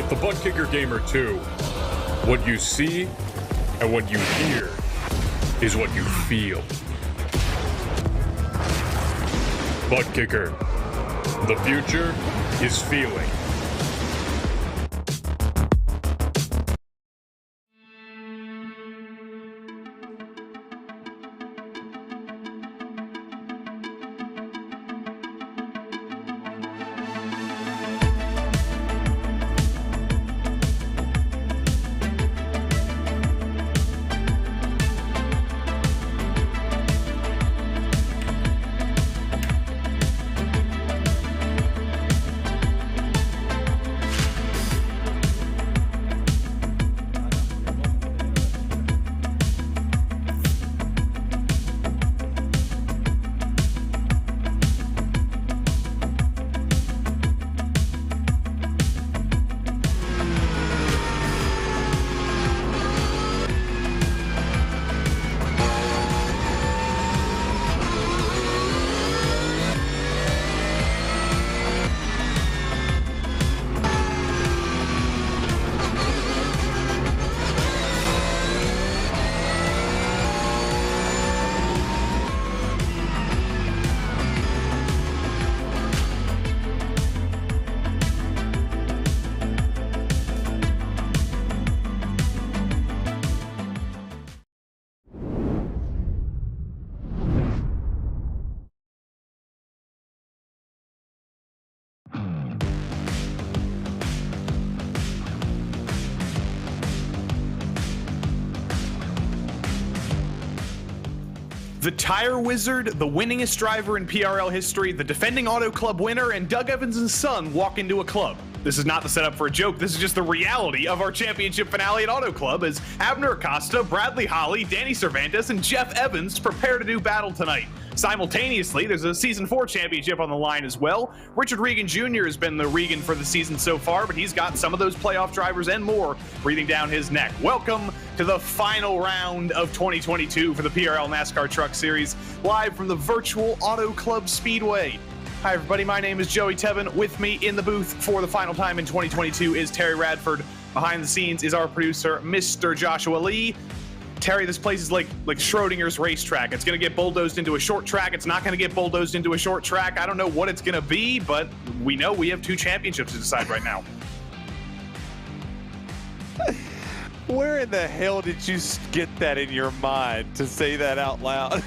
The Butt Kicker Gamer 2. What you see and what you hear is what you feel. Butt Kicker. The future is feeling. The Tire Wizard, the winningest driver in PRL history, the defending Auto Club winner, and Doug Evans' son walk into a club. This is not the setup for a joke, this is just the reality of our championship finale at Auto Club as Abner Acosta, Bradley Holly, Danny Cervantes, and Jeff Evans prepare to do battle tonight. Simultaneously, there's a Season 4 championship on the line as well. Richard Regan Jr. has been the Regan for the season so far, but he's got some of those playoff drivers and more breathing down his neck. Welcome to the final round of 2022 for the PRL NASCAR Truck Series, live from the virtual Auto Club Speedway. Hi everybody, my name is Joey Tevin. With me in the booth for the final time in 2022 is Terry Radford. Behind the scenes is our producer, Mr. Joshua Lee. Terry, this place is like Schrodinger's racetrack. It's going to get bulldozed into a short track. It's not going to get bulldozed into a short track. I don't know what it's going to be, but we know we have two championships to decide right now. Where in the hell did you get that in your mind to say that out loud?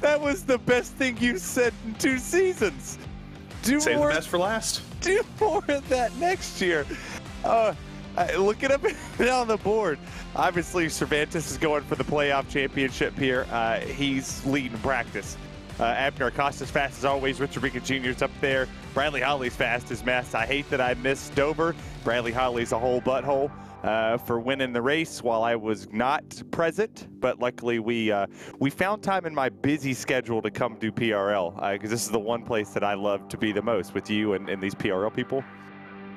That was the best thing you said in 2 seasons. Save the best for last. Do more of that next year. Look it up on the board. Obviously, Cervantes is going for the playoff championship here. He's leading practice. Abner Acosta's fast as always. Richard Regan Jr. is up there. Bradley Holly's fast as mess. I hate that I missed Dover. Bradley Holly's a whole butthole for winning the race while I was not present. But luckily, we found time in my busy schedule to come do PRL because this is the one place that I love to be the most with you and these PRL people.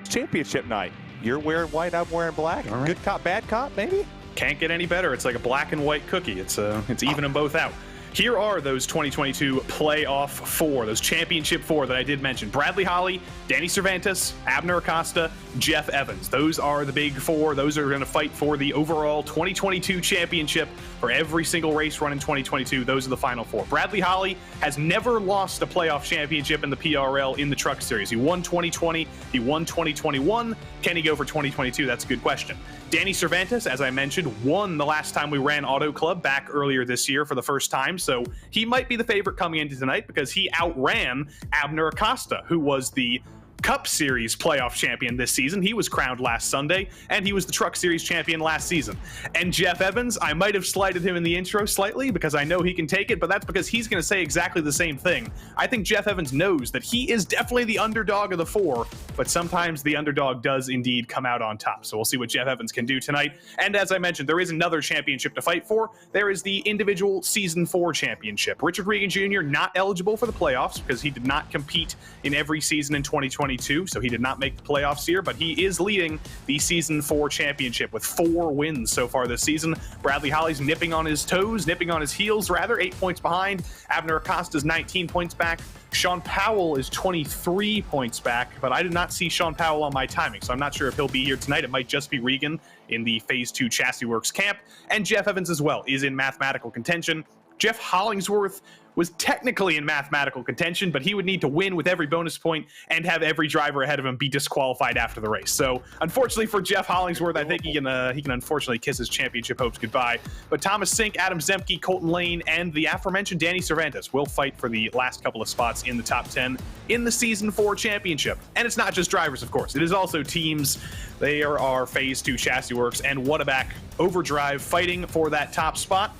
It's championship night. You're wearing white, I'm wearing black. All right. Good cop, bad cop, maybe? Can't get any better. It's like a black and white cookie. It's even them both out. Here are those 2022 playoff 4, those championship 4 that I did mention. Bradley Holly, Danny Cervantes, Abner Acosta, Jeff Evans. Those are the big 4. Those are going to fight for the overall 2022 championship for every single race run in 2022. Those are the final 4. Bradley Holly has never lost a playoff championship in the PRL in the Truck Series. He won 2020, he won 2021. Can he go for 2022? That's a good question. Danny Cervantes, as I mentioned, won the last time we ran Auto Club back earlier this year for the first time, so he might be the favorite coming into tonight because he outran Abner Acosta, who was the Cup Series playoff champion this season. He was crowned last Sunday, and he was the Truck Series champion last season. And Jeff Evans, I might have slighted him in the intro slightly because I know he can take it, but that's because he's going to say exactly the same thing. I think Jeff Evans knows that he is definitely the underdog of the 4, but sometimes the underdog does indeed come out on top. So we'll see what Jeff Evans can do tonight. And as I mentioned, there is another championship to fight for. There is the individual Season 4 championship. Richard Regan Jr. not eligible for the playoffs because he did not compete in every season in 2022, so he did not make the playoffs here, but he is leading the Season 4 championship with 4 wins so far this season. Bradley Holly's nipping on his toes, nipping on his heels rather, 8 points behind. Abner Acosta's 19 points back. Sean Powell is 23 points back, but I did not see Sean Powell on my timing, so I'm not sure if he'll be here tonight. It might just be Regan in the Phase 2 Chassis Works camp, and Jeff Evans as well is in mathematical contention. Jeff Hollingsworth was technically in mathematical contention, but he would need to win with every bonus point and have every driver ahead of him be disqualified after the race. So, unfortunately for Jeff Hollingsworth, I think he can unfortunately kiss his championship hopes goodbye. But Thomas Sink, Adam Zemke, Colton Lane, and the aforementioned Danny Cervantes will fight for the last couple of spots in the top 10 in the Season 4 championship. And it's not just drivers, of course. It is also teams. There are Phase 2 Chassis Works and Whataback Overdrive fighting for that top spot.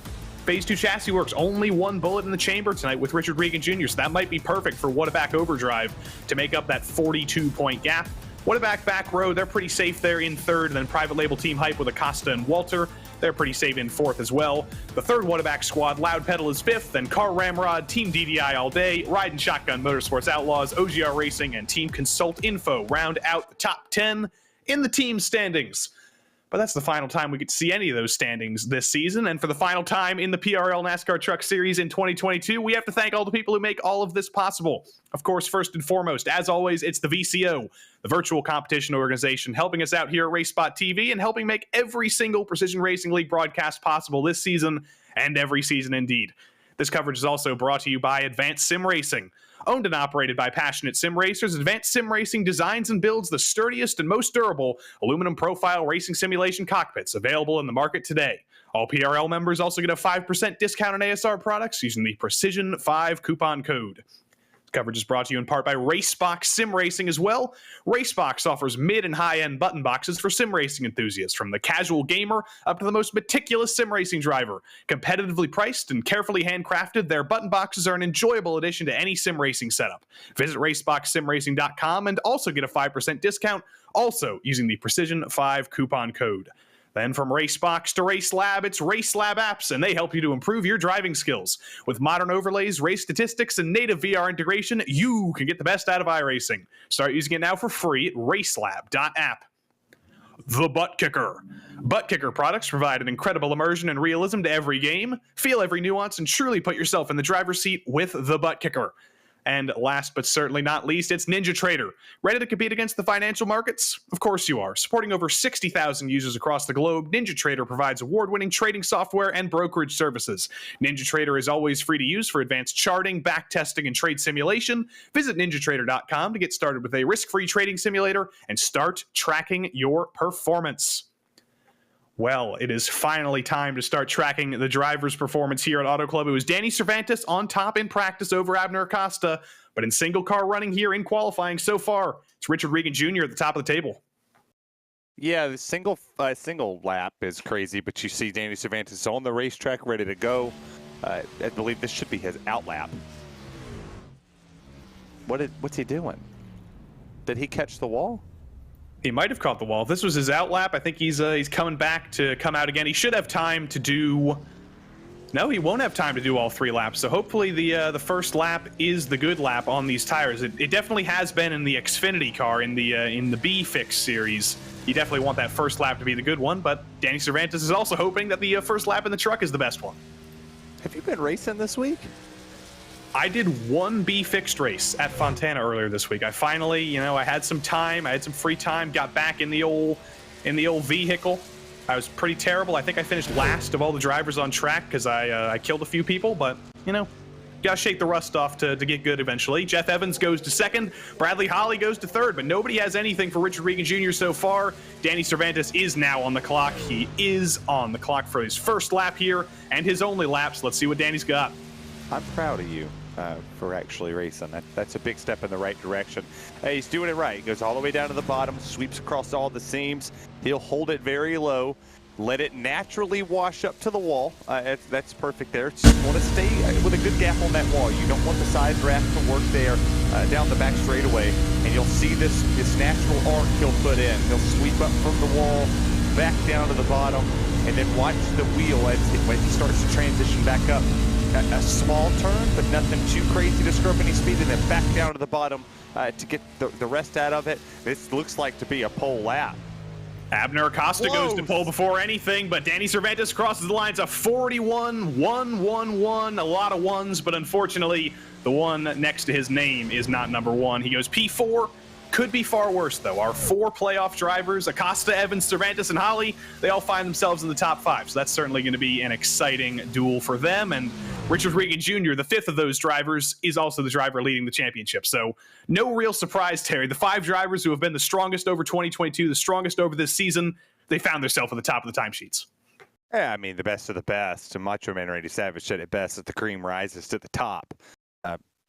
Phase 2 Chassis Works, only one bullet in the chamber tonight with Richard Regan Jr., so that might be perfect for Whataback Overdrive to make up that 42-point gap. Whataback back row, they're pretty safe there in third, and then private label Team Hype with Acosta and Walter, they're pretty safe in fourth as well. The third Whataback squad, Loud Pedal is fifth, then Car Ramrod, Team DDI All Day, Ride and Shotgun Motorsports Outlaws, OGR Racing, and Team Consult Info round out the top 10 in the team standings. But that's the final time we get to see any of those standings this season. And for the final time in the PRL NASCAR Truck Series in 2022, we have to thank all the people who make all of this possible. Of course, first and foremost, as always, it's the VCO, the virtual competition organization, helping us out here at RaceSpotTV and helping make every single Precision Racing League broadcast possible this season and every season indeed. This coverage is also brought to you by Advanced Sim Racing. Owned and operated by passionate sim racers, Advanced Sim Racing designs and builds the sturdiest and most durable aluminum profile racing simulation cockpits available in the market today. All PRL members also get a 5% discount on ASR products using the Precision 5 coupon code. Coverage is brought to you in part by Racebox Sim Racing as well. Racebox offers mid and high-end button boxes for sim racing enthusiasts, from the casual gamer up to the most meticulous sim racing driver. Competitively priced and carefully handcrafted, their button boxes are an enjoyable addition to any sim racing setup. Visit RaceboxSimRacing.com and also get a 5% discount, also using the Precision 5 coupon code. Then from Racebox to RaceLab, it's RaceLab apps, and they help you to improve your driving skills. With modern overlays, race statistics, and native VR integration, you can get the best out of iRacing. Start using it now for free at racelab.app. The Butt Kicker. Butt Kicker products provide an incredible immersion and realism to every game. Feel every nuance and truly put yourself in the driver's seat with the Butt Kicker. And last but certainly not least, it's NinjaTrader. Ready to compete against the financial markets? Of course you are. Supporting over 60,000 users across the globe, NinjaTrader provides award-winning trading software and brokerage services. NinjaTrader is always free to use for advanced charting, backtesting, and trade simulation. Visit ninjatrader.com to get started with a risk-free trading simulator and start tracking your performance. Well, it is finally time to start tracking the driver's performance here at Auto Club. It was Danny Cervantes on top in practice over Abner Acosta, but in single car running here in qualifying so far, it's Richard Regan Jr. at the top of the table. Yeah, the single lap is crazy, but you see Danny Cervantes on the racetrack ready to go. I believe this should be his out lap. What's he doing? Did he catch the wall? He might have caught the wall. If this was his out lap, I think he's coming back to come out again. He should have time to do... No, he won't have time to do all 3 laps. So hopefully the first lap is the good lap on these tires. It definitely has been in the Xfinity car in the B Fix series. You definitely want that first lap to be the good one, but Danny Cervantes is also hoping that the first lap in the truck is the best one. Have you been racing this week? I did one B fixed race at Fontana earlier this week. I finally, I had some time, I had some free time, got back in the old vehicle. I was pretty terrible. I think I finished last of all the drivers on track because I killed a few people, but gotta shake the rust off to get good eventually. Jeff Evans goes to second, Bradley Holly goes to third, but nobody has anything for Richard Regan Jr. so far. Danny Cervantes is now on the clock. He is on the clock for his first lap here and his only laps. Let's see what Danny's got. I'm proud of you for actually racing. That's a big step in the right direction. Hey, he's doing it right. He goes all the way down to the bottom, sweeps across all the seams. He'll hold it very low, let it naturally wash up to the wall. That's perfect there. Just want to stay with a good gap on that wall. You don't want the side draft to work there down the back straightaway. And you'll see this natural arc he'll put in. He'll sweep up from the wall, back down to the bottom, and then watch the wheel when he starts to transition back up. A small turn, but nothing too crazy to screw up any speed, and then back down to the bottom to get the rest out of it. This looks like to be a pole lap. Abner Acosta goes to pole before anything, but Danny Cervantes crosses the lines. A 41-1-1-1. A lot of ones, but unfortunately, the one next to his name is not number 1. He goes P4. Could be far worse, though. Our 4 playoff drivers, Acosta, Evans, Cervantes, and Holly, they all find themselves in the top 5. So that's certainly going to be an exciting duel for them. And Richard Regan Jr., the 5th of those drivers, is also the driver leading the championship. So no real surprise, Terry. The 5 drivers who have been the strongest over 2022, the strongest over this season, they found themselves at the top of the timesheets. Yeah, I mean, the best of the best. Macho Man Randy Savage said it best, that the cream rises to the top.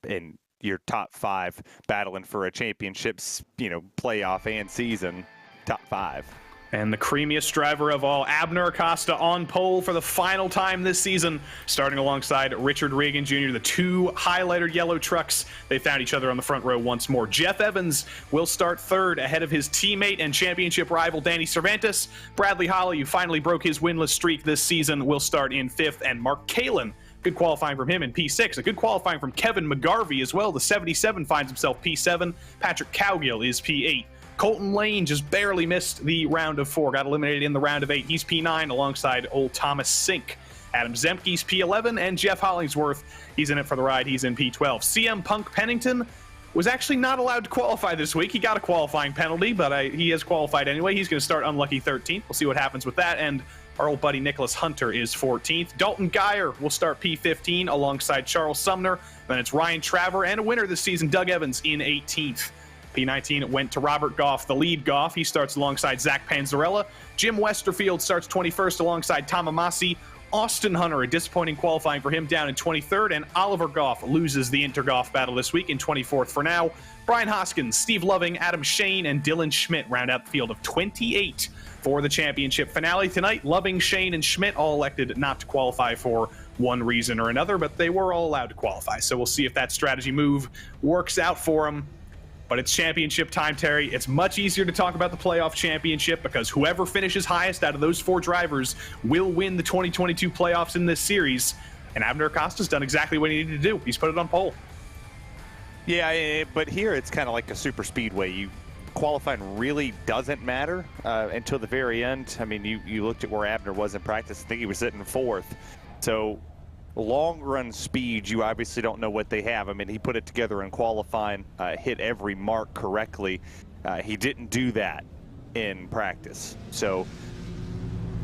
In your top 5 battling for a championships, playoff and season, top 5. And the creamiest driver of all, Abner Acosta on pole for the final time this season, starting alongside Richard Regan Jr., the 2 highlighted yellow trucks. They found each other on the front row once more. Jeff Evans will start 3rd ahead of his teammate and championship rival Danny Cervantes. Bradley Holly, who finally broke his winless streak this season, will start in 5th. And Mark Kalin, good qualifying from him in P6. A good qualifying from Kevin McGarvey as well. The 77 finds himself P7. Patrick Cowgill is P8. Colton Lane just barely missed the round of 4. Got eliminated in the round of 8. He's P9 alongside old Thomas Sink. Adam Zemke's P11, and Jeff Hollingsworth, he's in it for the ride. He's in P12. CM Punk Pennington was actually not allowed to qualify this week. He got a qualifying penalty, but he has qualified anyway. He's going to start unlucky 13th. We'll see what happens with that. And our old buddy Nicholas Hunter is 14th. Dalton Geyer will start P15 alongside Charles Sumner. Then it's Ryan Traver and a winner this season, Doug Evans, in 18th. P19 went to Robert Goff, the lead Goff. He starts alongside Zach Panzarella. Jim Westerfield starts 21st alongside Tom Amasi. Austin Hunter, a disappointing qualifying for him, down in 23rd. And Oliver Goff loses the Intergoff battle this week in 24th for now. Brian Hoskins, Steve Loving, Adam Shane, and Dylan Schmidt round out the field of 28 for the championship finale tonight. Loving, Shane, and Schmidt all elected not to qualify for one reason or another, but they were all allowed to qualify. So we'll see if that strategy move works out for them. But it's championship time, Terry. It's much easier to talk about the playoff championship because whoever finishes highest out of those 4 drivers will win the 2022 playoffs in this series. And Abner Acosta's done exactly what he needed to do. He's put it on pole. Yeah, but here it's kind of like a super speedway. Qualifying really doesn't matter until the very end. I mean, you looked at where Abner was in practice. I think he was sitting 4th. So long run speed, you obviously don't know what they have. I mean, he put it together in qualifying, hit every mark correctly. He didn't do that in practice. So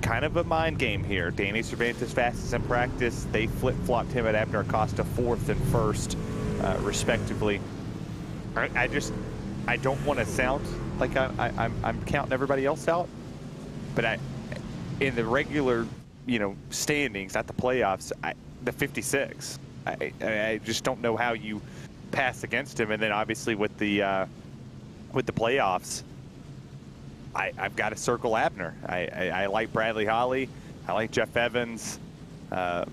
kind of a mind game here. Danny Cervantes fastest in practice. They flip-flopped him at Abner Acosta 4th and 1st, respectively. I don't want to sound like I'm counting everybody else out, but in the regular, standings, not the playoffs, the 56. I just don't know how you pass against him. And then obviously with the playoffs, I've got to circle Abner. I like Bradley Holly. I like Jeff Evans. I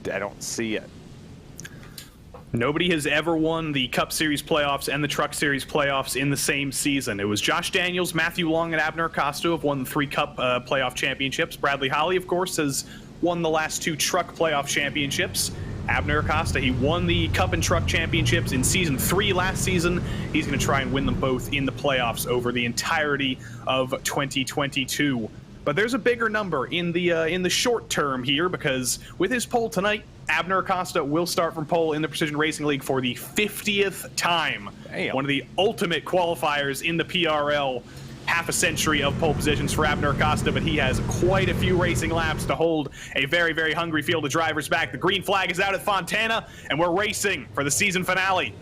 don't see it. Nobody has ever won the Cup Series playoffs and the Truck Series playoffs in the same season. It was Josh Daniels, Matthew Long, and Abner Acosta who have won the 3 Cup playoff championships. Bradley Holly, of course, has won the last 2 Truck playoff championships. Abner Acosta, he won the Cup and Truck championships in Season 3 last season. He's going to try and win them both in the playoffs over the entirety of 2022. But there's a bigger number in the short term here because with his pole tonight, Abner Acosta will start from pole in the Precision Racing League for the 50th time. Damn. One of the ultimate qualifiers in the PRL. Half a century of pole positions for Abner Acosta, but he has quite a few racing laps to hold a very, very hungry field of drivers back. The green flag is out at Fontana, and we're racing for the season finale.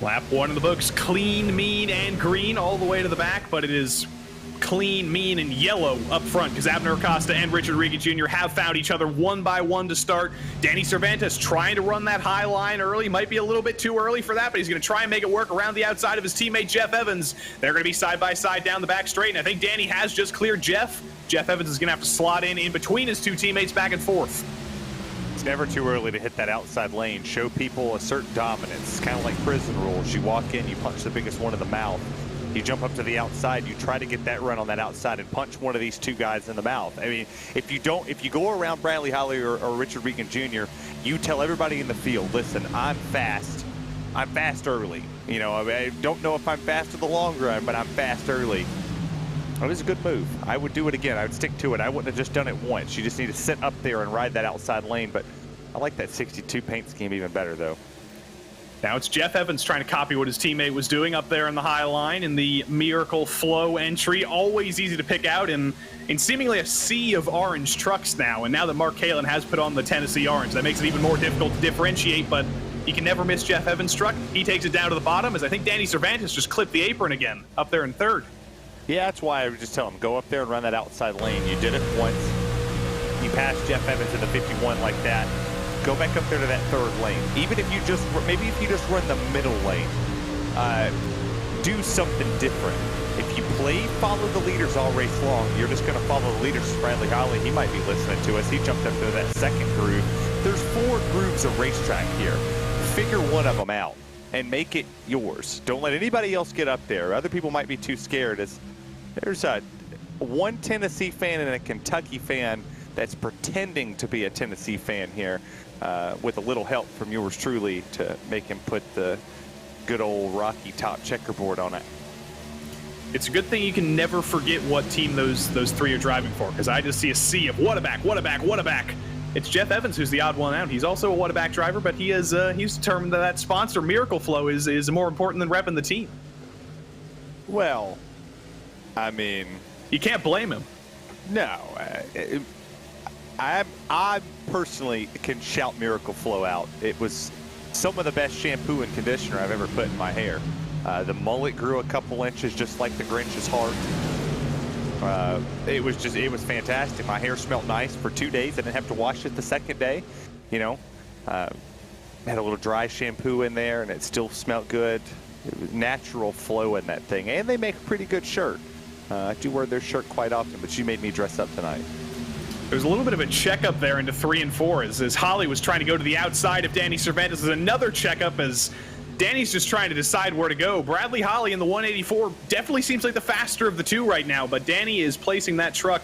Lap 1 in the books, clean, mean, and green all the way to the back, but it is clean, mean, and yellow up front because Abner Acosta and Richard Regan Jr. have found each other one by one to start. Danny Cervantes trying to run that high line early. Might be a little bit too early for that, but he's going to try and make it work around the outside of his teammate Jeff Evans. They're going to be side by side down the back straight, and I think Danny has just cleared Jeff. Jeff Evans is going to have to slot in between his two teammates back and forth. It's never too early to hit that outside lane. Show people a certain dominance. It's kind of like prison rules. You walk in, you punch the biggest one in the mouth. You jump up to the outside, you try to get that run on that outside and punch one of these two guys in the mouth. I mean, if you go around Bradley Holly or Richard Regan Jr., you tell everybody in the field, listen, I'm fast early. You know, I don't know if I'm fast in the long run, but I'm fast early. It was a good move. I would do it again. I would stick to it. I wouldn't have just done it once. You just need to sit up there and ride that outside lane. But I like that 62 paint scheme even better, though. Now it's Jeff Evans trying to copy what his teammate was doing up there in the high line in the Miracle Flow entry. Always easy to pick out in seemingly a sea of orange trucks now. And now that Mark Kalin has put on the Tennessee orange, that makes it even more difficult to differentiate. But you can never miss Jeff Evans' truck. He takes it down to the bottom as I think Danny Cervantes just clipped the apron again up there in third. Yeah, that's why I would just tell him, go up there and run that outside lane. You did it once. You passed Jeff Evans in the 51 like that. Go back up there to that third lane. Even if you just, maybe if you just run the middle lane, do something different. If you follow the leaders all race long, you're just going to follow the leaders. Bradley Holly, he might be listening to us. He jumped up to that second groove. There's 4 grooves of racetrack here. Figure one of them out and make it yours. Don't let anybody else get up there. Other people might be too scared. There's one Tennessee fan and a Kentucky fan that's pretending to be a Tennessee fan here with a little help from yours truly to make him put the good old Rocky Top checkerboard on it. It's a good thing you can never forget what team those 3 are driving for, because I just see a sea of what a back, what a back, what a back. It's Jeff Evans who's the odd one out. He's also a what a back driver, but he's determined that sponsor Miracle Flow is more important than repping the team. Well, I mean, you can't blame him. No, I personally can shout Miracle Flow out. It was some of the best shampoo and conditioner I've ever put in my hair. The mullet grew a couple inches just like the Grinch's heart. It was fantastic. My hair smelled nice for 2 days. I didn't have to wash it the second day. You know, had a little dry shampoo in there and it still smelled good. It was natural flow in that thing. And they make a pretty good shirt. I do wear their shirt quite often, but you made me dress up tonight. There's a little bit of a checkup there into 3 and 4 as Holly was trying to go to the outside of Danny Cervantes. There's another checkup as Danny's just trying to decide where to go. Bradley Holly in the 184 definitely seems like the faster of the two right now, but Danny is placing that truck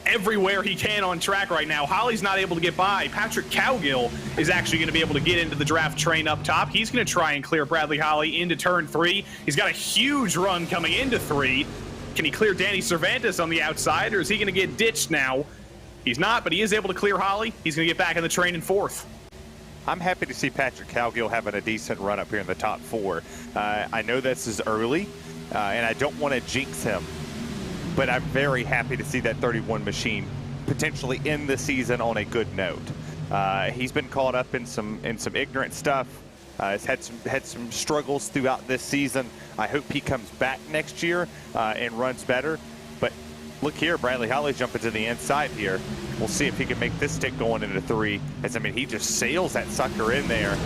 everywhere he can on track right now. Holly's not able to get by. Patrick Cowgill is actually going to be able to get into the draft train up top. He's going to try and clear Bradley Holly into turn 3. He's got a huge run coming into 3. Can he clear Danny Cervantes on the outside, or is he going to get ditched now? He's not, but he is able to clear Holly. He's going to get back in the train in 4th. I'm happy to see Patrick Cowgill having a decent run up here in the top 4. I know this is early, and I don't want to jinx him, but I'm very happy to see that 31 machine potentially end the season on a good note. He's been caught up in some ignorant stuff. Has had some struggles throughout this season. I hope he comes back next year and runs better. But look here, Bradley Holly jumping to the inside here. We'll see if he can make this stick going into 3. As I mean, he just sails that sucker in there.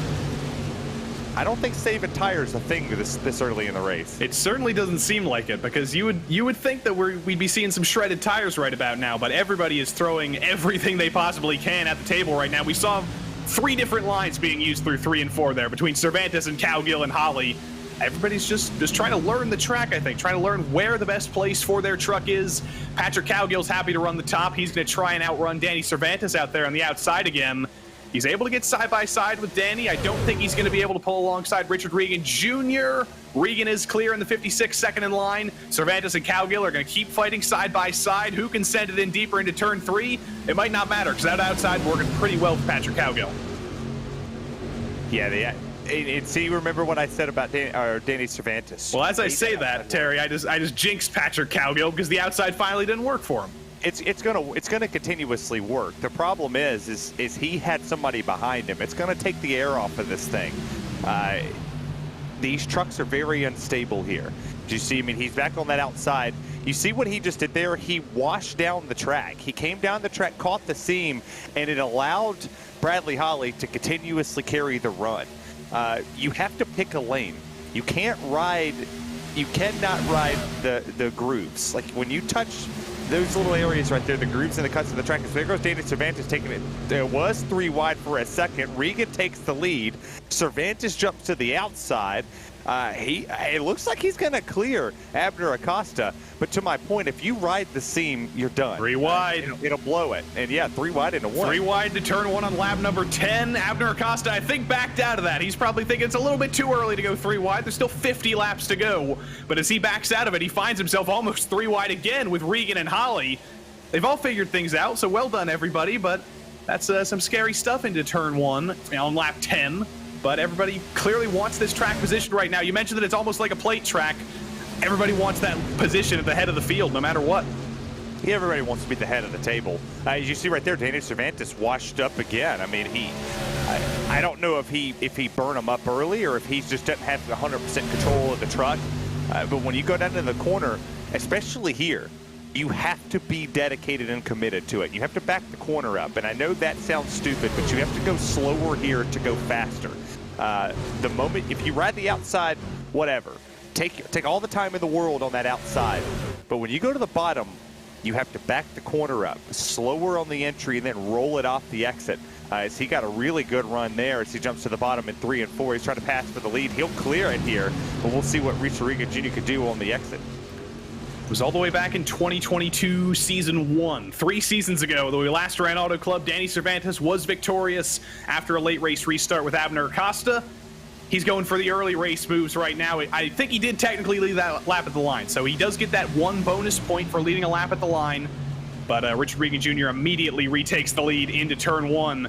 I don't think saving tires a thing this early in the race. It certainly doesn't seem like it, because you would think that we'd be seeing some shredded tires right about now, but everybody is throwing everything they possibly can at the table right now. We saw 3 different lines being used through 3 and 4 there between Cervantes and Cowgill and Holly. Everybody's just trying to learn the track, I think, trying to learn where the best place for their truck is. Patrick Cowgill's happy to run the top. He's going to try and outrun Danny Cervantes out there on the outside again. He's able to get side by side with Danny. I don't think he's going to be able to pull alongside Richard Regan Jr. Regan is clear in the 56, second in line. Cervantes and Cowgill are going to keep fighting side by side. Who can send it in deeper into turn 3? It might not matter, because that outside working pretty well for Patrick Cowgill. Yeah, and see, remember what I said about Danny Cervantes? Well, as I say that, Terry, I just jinxed Patrick Cowgill because the outside finally didn't work for him. It's gonna continuously work. The problem is he had somebody behind him. It's gonna take the air off of this thing. these trucks are very unstable here. Do you see? I mean, he's back on that outside. You see what he just did there? He washed down the track. He came down the track, caught the seam, and it allowed Bradley Holly to continuously carry the run. You have to pick a lane. You cannot ride the grooves. Like when you touch those little areas right there, the grooves and the cuts of the track. So there goes Danny Cervantes taking it. There was 3 wide for a second. Regan takes the lead. Cervantes jumps to the outside. It looks like he's going to clear Abner Acosta. But to my point, if you ride the seam, you're done. 3 wide. It'll blow it. And yeah, 3 wide into 1. 3 wide to turn 1 on lap number 10. Abner Acosta, I think, backed out of that. He's probably thinking it's a little bit too early to go 3 wide. There's still 50 laps to go. But as he backs out of it, he finds himself almost 3 wide again with Regan and Holly. They've all figured things out, so well done, everybody. But that's some scary stuff into turn 1 on lap 10. But everybody clearly wants this track position right now. You mentioned that it's almost like a plate track. Everybody wants that position at the head of the field, no matter what. Yeah, everybody wants to be the head of the table. As you see right there, Danny Cervantes washed up again. I mean, I don't know if he burned him up early or if he just doesn't have 100% control of the truck. But when you go down to the corner, especially here, you have to be dedicated and committed to it. You have to back the corner up. And I know that sounds stupid, but you have to go slower here to go faster. The moment, if you ride the outside, whatever. Take all the time in the world on that outside. But when you go to the bottom, you have to back the corner up, slower on the entry, and then roll it off the exit. As he got a really good run there as he jumps to the bottom in 3 and 4. He's trying to pass for the lead. He'll clear it here, but we'll see what Rich Regan Jr. could do on the exit. It was all the way back in 2022 season 1. 3 seasons ago, though we last ran Auto Club, Danny Cervantes was victorious after a late race restart with Abner Acosta. He's going for the early race moves right now. I think he did technically lead that lap at the line, so he does get that 1 bonus point for leading a lap at the line. But Richard Regan Jr. immediately retakes the lead into turn 1.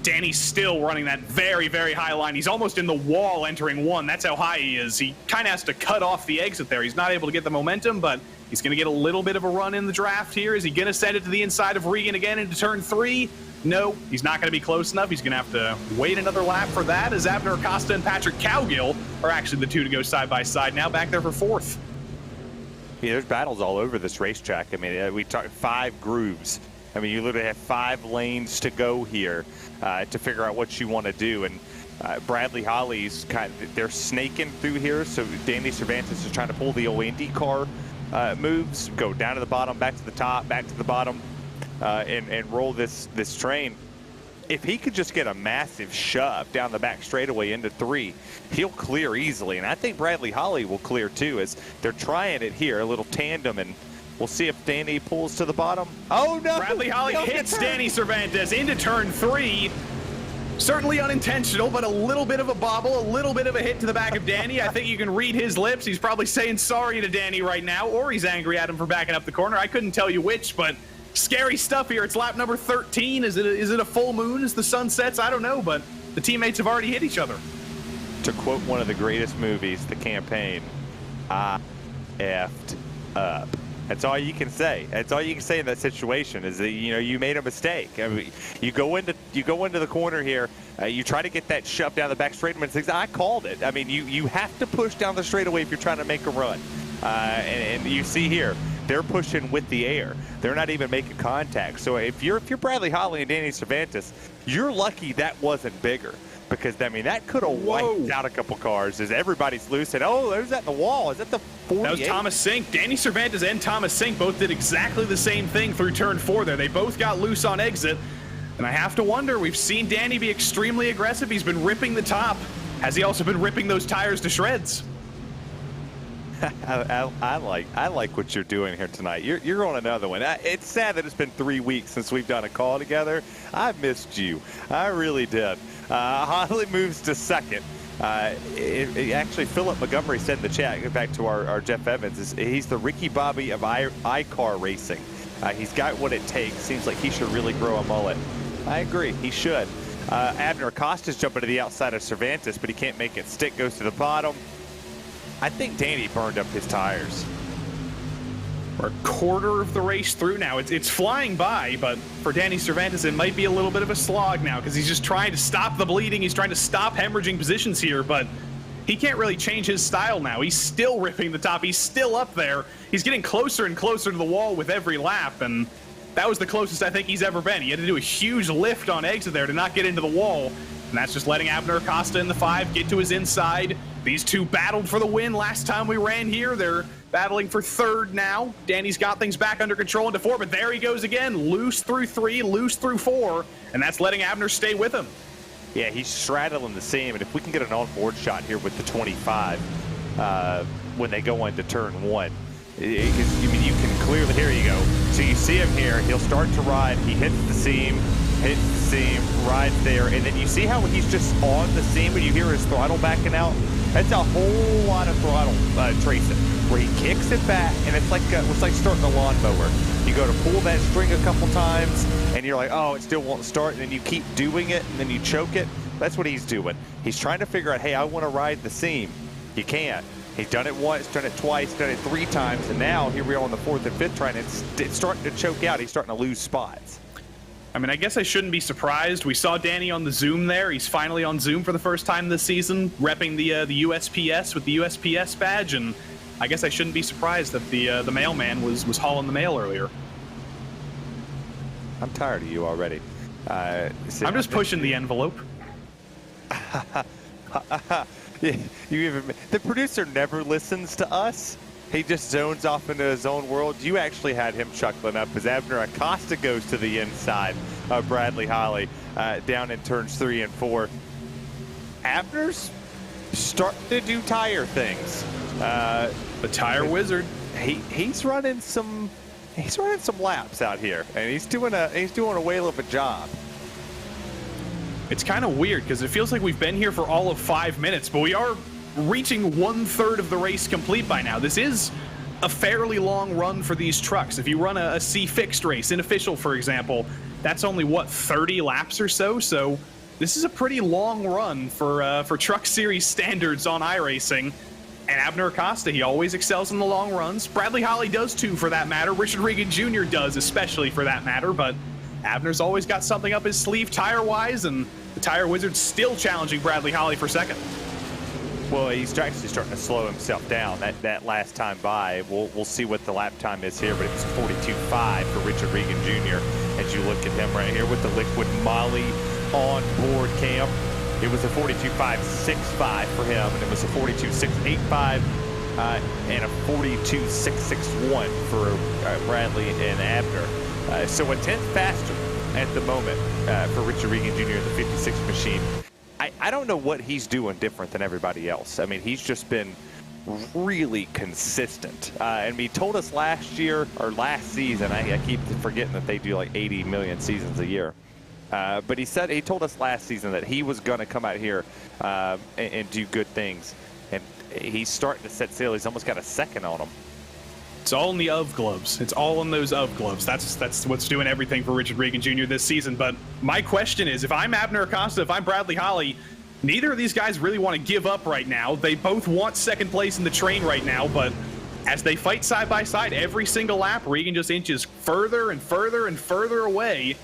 Danny's still running that very, very high line. He's almost in the wall entering 1. That's how high he is. He kind of has to cut off the exit there. He's not able to get the momentum, but he's going to get a little bit of a run in the draft here. Is he going to send it to the inside of Regan again into turn 3? No, he's not going to be close enough. He's going to have to wait another lap for that, as Abner Acosta and Patrick Cowgill are actually the 2 to go side by side now, back there for 4th. Yeah, there's battles all over this racetrack. I mean, we talked 5 grooves. I mean, you literally have 5 lanes to go here to figure out what you want to do. And Bradley Holly's they're snaking through here. So Danny Cervantes is trying to pull the old IndyCar moves, go down to the bottom, back to the top, back to the bottom, and roll this train. If he could just get a massive shove down the back straightaway into 3, he'll clear easily. And I think Bradley Holly will clear too, as they're trying it here, a little tandem, and we'll see if Danny pulls to the bottom. Oh no! Bradley Holly hits Danny Cervantes into turn 3. Certainly unintentional, but a little bit of a bobble, a little bit of a hit to the back of Danny. I think you can read his lips. He's probably saying sorry to Danny right now, or he's angry at him for backing up the corner. I couldn't tell you which, but scary stuff here. It's lap number 13. Is it a full moon as the sun sets? I don't know, but the teammates have already hit each other. To quote one of the greatest movies, The Campaign, I effed up. That's all you can say. That's all you can say in that situation is that, you know, you made a mistake. I mean, you go into the corner here. You try to get that shove down the back straightaway. I called it. I mean, you have to push down the straightaway if you're trying to make a run. And you see here, they're pushing with the air. They're not even making contact. So if you're Bradley Holly and Danny Cervantes, you're lucky that wasn't bigger. Because, I mean, that could have wiped out a couple cars as everybody's loose. And, oh, there's that in the wall. Is that the 48? That was Thomas Sink. Danny Cervantes and Thomas Sink both did exactly the same thing through turn 4 there. They both got loose on exit. And I have to wonder, we've seen Danny be extremely aggressive. He's been ripping the top. Has he also been ripping those tires to shreds? I like what you're doing here tonight. You're on another one. It's sad that it's been 3 weeks since we've done a call together. I missed you. I really did. Holly moves to 2nd. Actually, Philip Montgomery said in the chat, back to our Jeff Evans, he's the Ricky Bobby of iCar racing. He's got what it takes. Seems like he should really grow a mullet. I agree. He should. Abner Acosta's jumping to the outside of Cervantes, but he can't make it stick. Goes to the bottom. I think Danny burned up his tires. We're a quarter of the race through now. It's flying by, but for Danny Cervantes, it might be a little bit of a slog now because he's just trying to stop the bleeding. He's trying to stop hemorrhaging positions here, but he can't really change his style now. He's still ripping the top. He's still up there. He's getting closer and closer to the wall with every lap, and that was the closest I think he's ever been. He had to do a huge lift on exit there to not get into the wall, and that's just letting Abner Acosta in the 5 get to his inside. These two battled for the win last time we ran here. They're battling for 3rd now. Danny's got things back under control into 4, but there he goes again. Loose through 3, loose through 4, and that's letting Abner stay with him. Yeah, he's straddling the seam, and if we can get an on-board shot here with the 25 when they go into turn 1, because I mean, you can clearly, here you go. So you see him here, he'll start to ride, he hits the seam, rides there, and then you see how he's just on the seam when you hear his throttle backing out? That's a whole lot of throttle tracing, where he kicks it back, and it's like starting a lawnmower. You go to pull that string a couple times, and you're like, oh, it still won't start, and then you keep doing it, and then you choke it. That's what he's doing. He's trying to figure out, hey, I want to ride the seam. You can't. He's done it once, done it twice, done it 3 times, and now here we are on the 4th and 5th try, and it's starting to choke out. He's starting to lose spots. I mean, I guess I shouldn't be surprised. We saw Danny on the Zoom there. He's finally on Zoom for the first time this season, repping the USPS with the USPS badge, and I guess I shouldn't be surprised that the mailman was hauling the mail earlier. I'm tired of you already. I'm just pushing the envelope. The producer never listens to us. He just zones off into his own world. You actually had him chuckling up as Abner Acosta goes to the inside of Bradley Holly down in turns 3 and 4. Abner's starting to do tire things. The tire wizard. He's running some laps out here, and he's doing a whale of a job. It's kind of weird because it feels like we've been here for all of 5 minutes, but we are reaching 1/3 of the race complete by now. This is a fairly long run for these trucks. If you run a C fixed race, unofficial for example, that's only what, 30 laps or so. So this is a pretty long run for Truck Series standards on iRacing. And Abner Acosta, he always excels in the long runs. Bradley Holly does too, for that matter. Richard Regan Jr. does, especially for that matter. But Abner's always got something up his sleeve tire-wise, and the tire wizard's still challenging Bradley Holly for 2nd. Well, he's actually starting to slow himself down. That last time by, we'll see what the lap time is here, but it's 42.5 for Richard Regan Jr. As you look at him right here with the liquid moly on board cam. It was a 42.565 for him, and it was a 42.685 and a 42.661 for Bradley and Abner. So a 10th faster at the moment for Richard Regan Jr. in the 56 machine. I don't know what he's doing different than everybody else. I mean, he's just been really consistent. And he told us last year, or last season, I keep forgetting that they do like 80 million seasons a year. But he told us last season that he was going to come out here and do good things. And he's starting to set sail. He's almost got a 2nd on him. It's all in the of gloves. It's all in those of gloves. That's what's doing everything for Richard Regan Jr. this season. But my question is, if I'm Abner Acosta, if I'm Bradley Holly, neither of these guys really want to give up right now. They both want 2nd place in the train right now, but as they fight side by side every single lap, Regan just inches further and further and further away.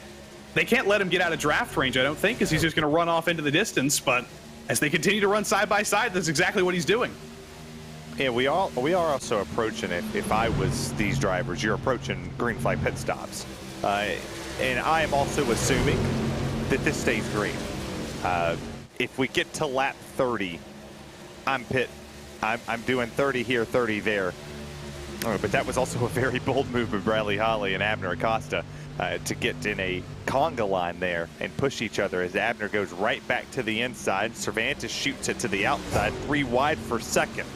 They can't let him get out of draft range, I don't think, because he's just going to run off into the distance. But as they continue to run side by side, that's exactly what he's doing. Yeah, we are also approaching it. If I was these drivers, you're approaching green flag pit stops. And I am also assuming that this stays green. If we get to lap 30, I'm doing 30 here, 30 there. But that was also a very bold move of Bradley Holly and Abner Acosta to get in a conga line there and push each other as Abner goes right back to the inside. Cervantes shoots it to the outside, 3 wide for 2nd.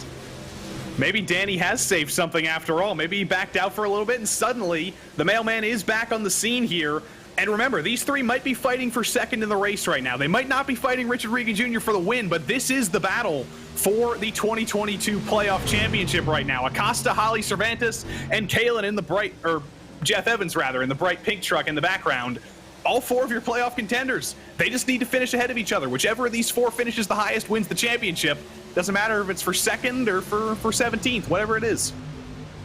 Maybe Danny has saved something after all. Maybe he backed out for a little bit, and suddenly the mailman is back on the scene here. And remember, these 3 might be fighting for 2nd in the race right now. They might not be fighting Richard Regan Jr. for the win, but this is the battle for the 2022 playoff championship right now. Acosta, Holly, Cervantes, and Kalen in the bright, or Jeff Evans rather, in the bright pink truck in the background. All 4 of your playoff contenders. They just need to finish ahead of each other. Whichever of these 4 finishes the highest wins the championship. Doesn't matter if it's for 2nd or for 17th, whatever it is.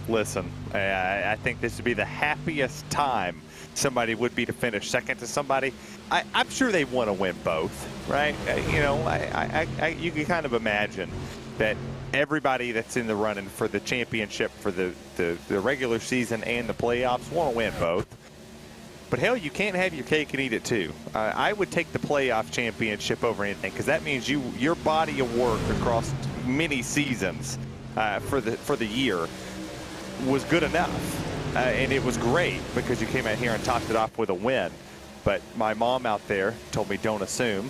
listen, I think this would be the happiest time somebody would be to finish second to somebody. I'm sure they want to win both, right? You can kind of imagine that everybody that's in the running for the championship for the regular season and the playoffs want to win both. But hell, you can't have your cake and eat it too. I would take the playoff championship over anything, because that means your body of work across many seasons for the year was good enough, and it was great because you came out here and topped it off with a win. But my mom out there told me don't assume.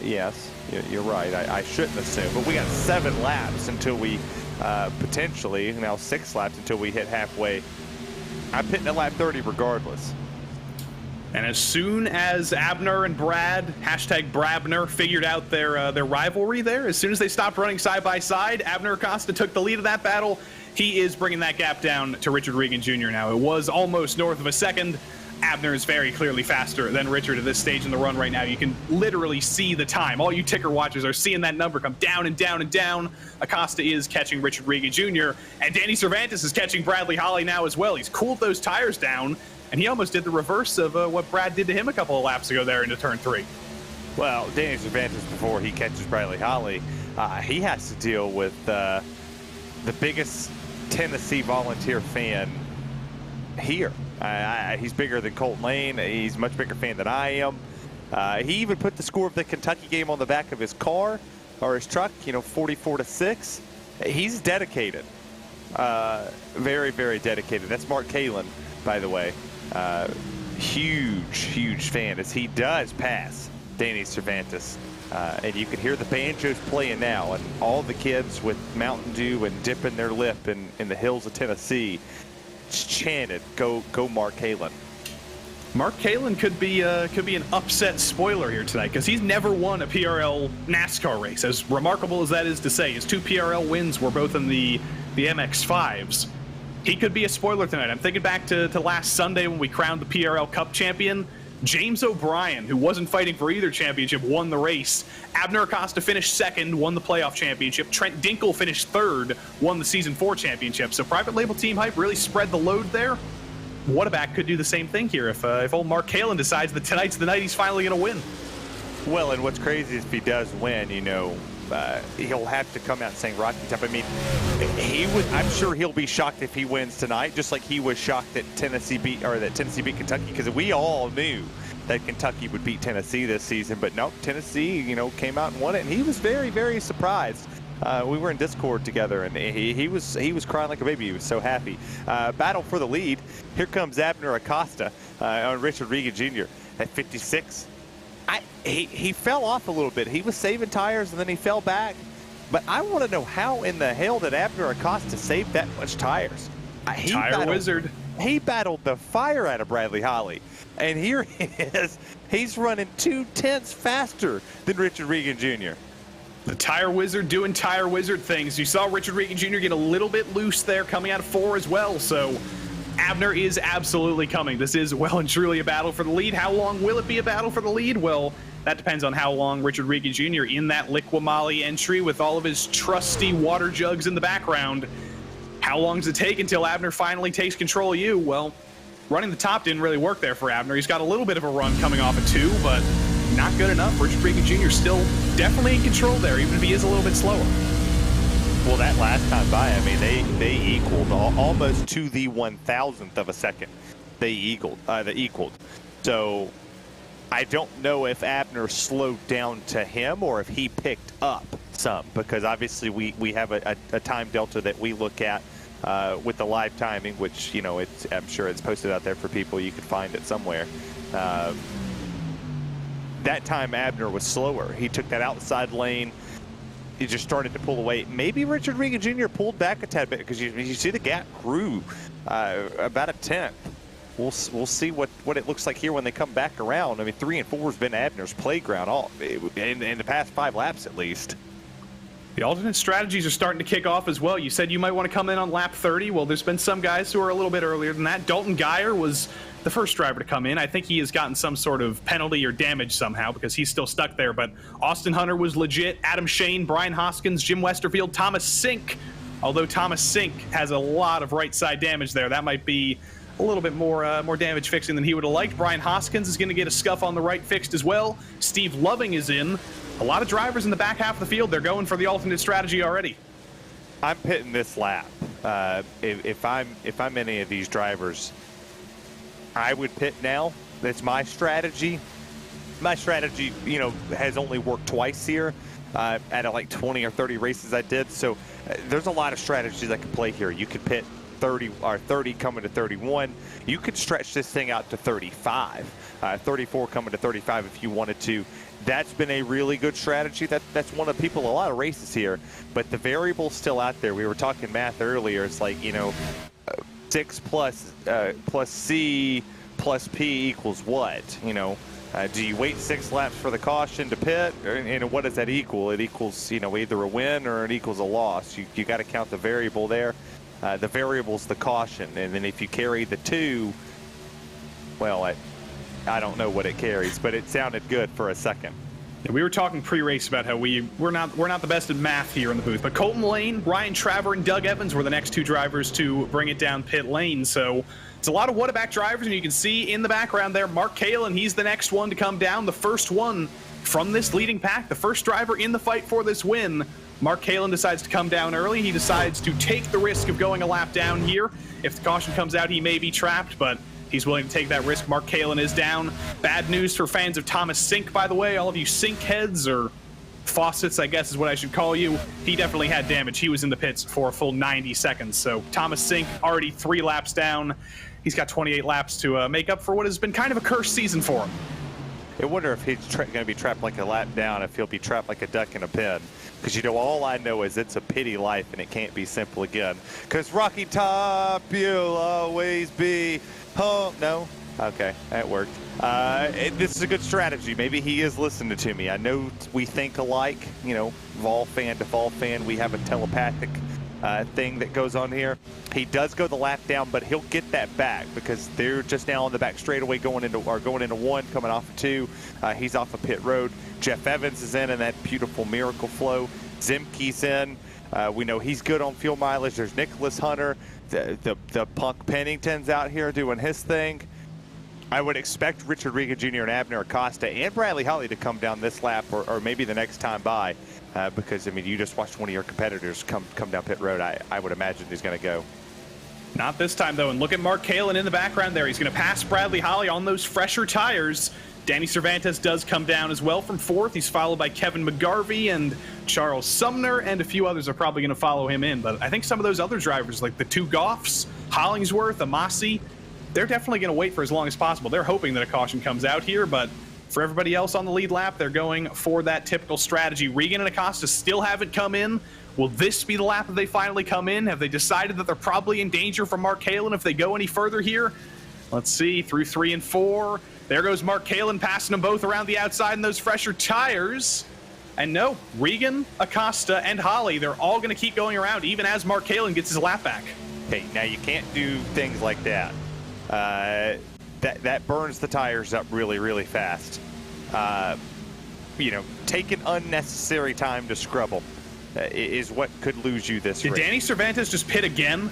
Yes, you're right. I shouldn't assume. But we got 7 laps until we potentially, now 6 laps until we hit halfway. I'm pitting at lap 30 regardless. And as soon as Abner and Brad, hashtag Brabner, figured out their rivalry there, as soon as they stopped running side by side, Abner Acosta took the lead of that battle. He is bringing that gap down to Richard Regan Jr. now. It was almost north of a second. Abner is very clearly faster than Richard at this stage in the run right now. You can literally see the time. All you ticker watchers are seeing that number come down and down and down. Acosta is catching Richard Regan Jr., and Danny Cervantes is catching Bradley Holly now as well. He's cooled those tires down, and he almost did the reverse of what Brad did to him a couple of laps ago there into turn 3. Well, Danny Cervantes, before he catches Bradley Holly, he has to deal with the biggest Tennessee volunteer fan here. He's bigger than Colton Lane. He's a much bigger fan than I am. He even put the score of the Kentucky game on the back of his car or his truck, 44-6. He's dedicated. Very, very dedicated. That's Mark Kalin, by the way. Huge fan, as he does pass Danny Cervantes. And you can hear the banjos playing now, and all the kids with Mountain Dew and dipping their lip in the hills of Tennessee chanted, "Go Mark Kalin." Mark Kalin could be an upset spoiler here tonight, because he's never won a PRL NASCAR race. As remarkable as that is to say, his 2 PRL wins were both in the MX-5s. He could be a spoiler tonight. I'm thinking back to last Sunday when we crowned the PRL Cup champion. James O'Brien, who wasn't fighting for either championship, won the race. Abner Acosta finished second, won the playoff championship. Trent Dinkle finished third, won the Season 4 championship. So private label team hype really spread the load there. Whataback could do the same thing here if old Mark Kalin decides that tonight's the night he's finally going to win. Well, and what's crazy is if he does win, he'll have to come out saying Rocky Top. I mean, I'm sure he'll be shocked if he wins tonight, just like he was shocked that Tennessee beat Kentucky, because we all knew that Kentucky would beat Tennessee this season. But no, Tennessee, came out and won it, and he was very, very surprised. We were in Discord together, and he was crying like a baby. He was so happy. Battle for the lead. Here comes Abner Acosta on Richard Regan Jr. at 56. He fell off a little bit. He was saving tires, and then he fell back. But I want to know how in the hell did Abner Acosta save that much tires? Wizard. He battled the fire out of Bradley Holly. And here he is. He's running 2/10 faster than Richard Regan Jr. The Tire Wizard doing Tire Wizard things. You saw Richard Regan Jr. get a little bit loose there coming out of 4 as well. So Abner is absolutely coming. This is well and truly a battle for the lead. How long will it be a battle for the lead? Well, that depends on how long Richard Regan Jr. in that Liqui-Moly entry with all of his trusty water jugs in the background. How long does it take until Abner finally takes control of you? Well, running the top didn't really work there for Abner. He's got a little bit of a run coming off of 2, but not good enough. Richard Regan Jr. still definitely in control there, even if he is a little bit slower. Well, that last time by, I mean, they equaled almost to the 1,000th of a second. They equaled. So I don't know if Abner slowed down to him or if he picked up some, because obviously we have a time delta that we look at with the live timing, which, I'm sure it's posted out there for people. You can find it somewhere. That time Abner was slower. He took that outside lane. He just started to pull away. Maybe Richard Regan Jr. pulled back a tad bit, because you see the gap grew about a 10th. We'll see what it looks like here when they come back around. I mean, 3 and 4 has been Abner's playground in the past 5 laps at least. The alternate strategies are starting to kick off as well. You said you might want to come in on lap 30. Well, there's been some guys who are a little bit earlier than that. Dalton Geyer was the first driver to come in. I think he has gotten some sort of penalty or damage somehow, because he's still stuck there. But Austin Hunter was legit. Adam Shane, Brian Hoskins, Jim Westerfield, Thomas Sink Although Thomas Sink has a lot of right side damage there. That might be a little bit more damage fixing than he would have liked. Brian Hoskins is going to get a scuff on the right fixed as well. Steve Loving is in. A lot of drivers in the back half of the field. They're going for the alternate strategy already. I'm pitting this lap. If I'm any of these drivers, I would pit now. That's my strategy. My strategy, you know, has only worked twice here at like 20 or 30 races I did. So there's a lot of strategies I could play here. You could pit 30 or 30 coming to 31. You could stretch this thing out to 35, 34 coming to 35 if you wanted to. That's been a really good strategy. That's one of people a lot of races here, but the variable's still out there. We were talking math earlier. It's like, you know, 6 plus C plus P equals what? You know, do you wait 6 laps for the caution to pit? And what does that equal? It equals, you know, either a win or it equals a loss. You got to count the variable there. The variable's the caution, and then if you carry the 2, well, I don't know what it carries, but it sounded good for a second. Yeah, we were talking pre-race about how we're not the best at math here in the booth, but Colton Lane, Ryan Traver, and Doug Evans were the next 2 drivers to bring it down pit lane. So it's a lot of what-a-back drivers, and you can see in the background there, Mark Kalin, he's the next one to come down, the first one from this leading pack, the first driver in the fight for this win. Mark Kalin decides to come down early. He decides to take the risk of going a lap down here. If the caution comes out, he may be trapped, but he's willing to take that risk. Mark Kalin is down. Bad news for fans of Thomas Sink, by the way. All of you Sink heads, or faucets, I guess is what I should call you. He definitely had damage. He was in the pits for a full 90 seconds. So Thomas Sink already 3 laps down. He's got 28 laps to make up for what has been kind of a cursed season for him. I wonder if he's going to be trapped like a lap down, if he'll be trapped like a duck in a pen. Because, you know, all I know is it's a pity life and it can't be simple again. Because Rocky Top, you'll always be home. No? Okay, that worked. This is a good strategy. Maybe he is listening to me. I know we think alike, you know, Vol fan to Vol fan. We have a telepathic thing that goes on here. He does go the lap down, but he'll get that back because they're just now on the back straightaway going into 1, coming off of 2. He's off of pit road. Jeff Evans is in that beautiful miracle flow. Zimke's in. We know he's good on fuel mileage. There's Nicholas Hunter. The punk Pennington's out here doing his thing. I would expect Richard Regan Jr. and Abner Acosta and Bradley Holly to come down this lap or maybe the next time by. Because, I mean, you just watched one of your competitors come down pit road. I would imagine he's going to go. Not this time, though. And look at Mark Kalin in the background there. He's going to pass Bradley Holly on those fresher tires. Danny Cervantes does come down as well from 4th. He's followed by Kevin McGarvey and Charles Sumner, and a few others are probably going to follow him in. But I think some of those other drivers, like the 2 Goffs, Hollingsworth, Amasi, they're definitely going to wait for as long as possible. They're hoping that a caution comes out here, but for everybody else on the lead lap, they're going for that typical strategy. Regan and Acosta still haven't come in. Will this be the lap that they finally come in? Have they decided that they're probably in danger from Mark Kalin if they go any further here? Let's see, through 3 and 4. There goes Mark Kalin passing them both around the outside in those fresher tires. And no, Regan, Acosta, and Holly, they're all going to keep going around even as Mark Kalin gets his lap back. Hey, now you can't do things like that. That burns the tires up really, really fast. You know, taking unnecessary time to scrub them is what could lose you this race. Did Danny Cervantes just pit again?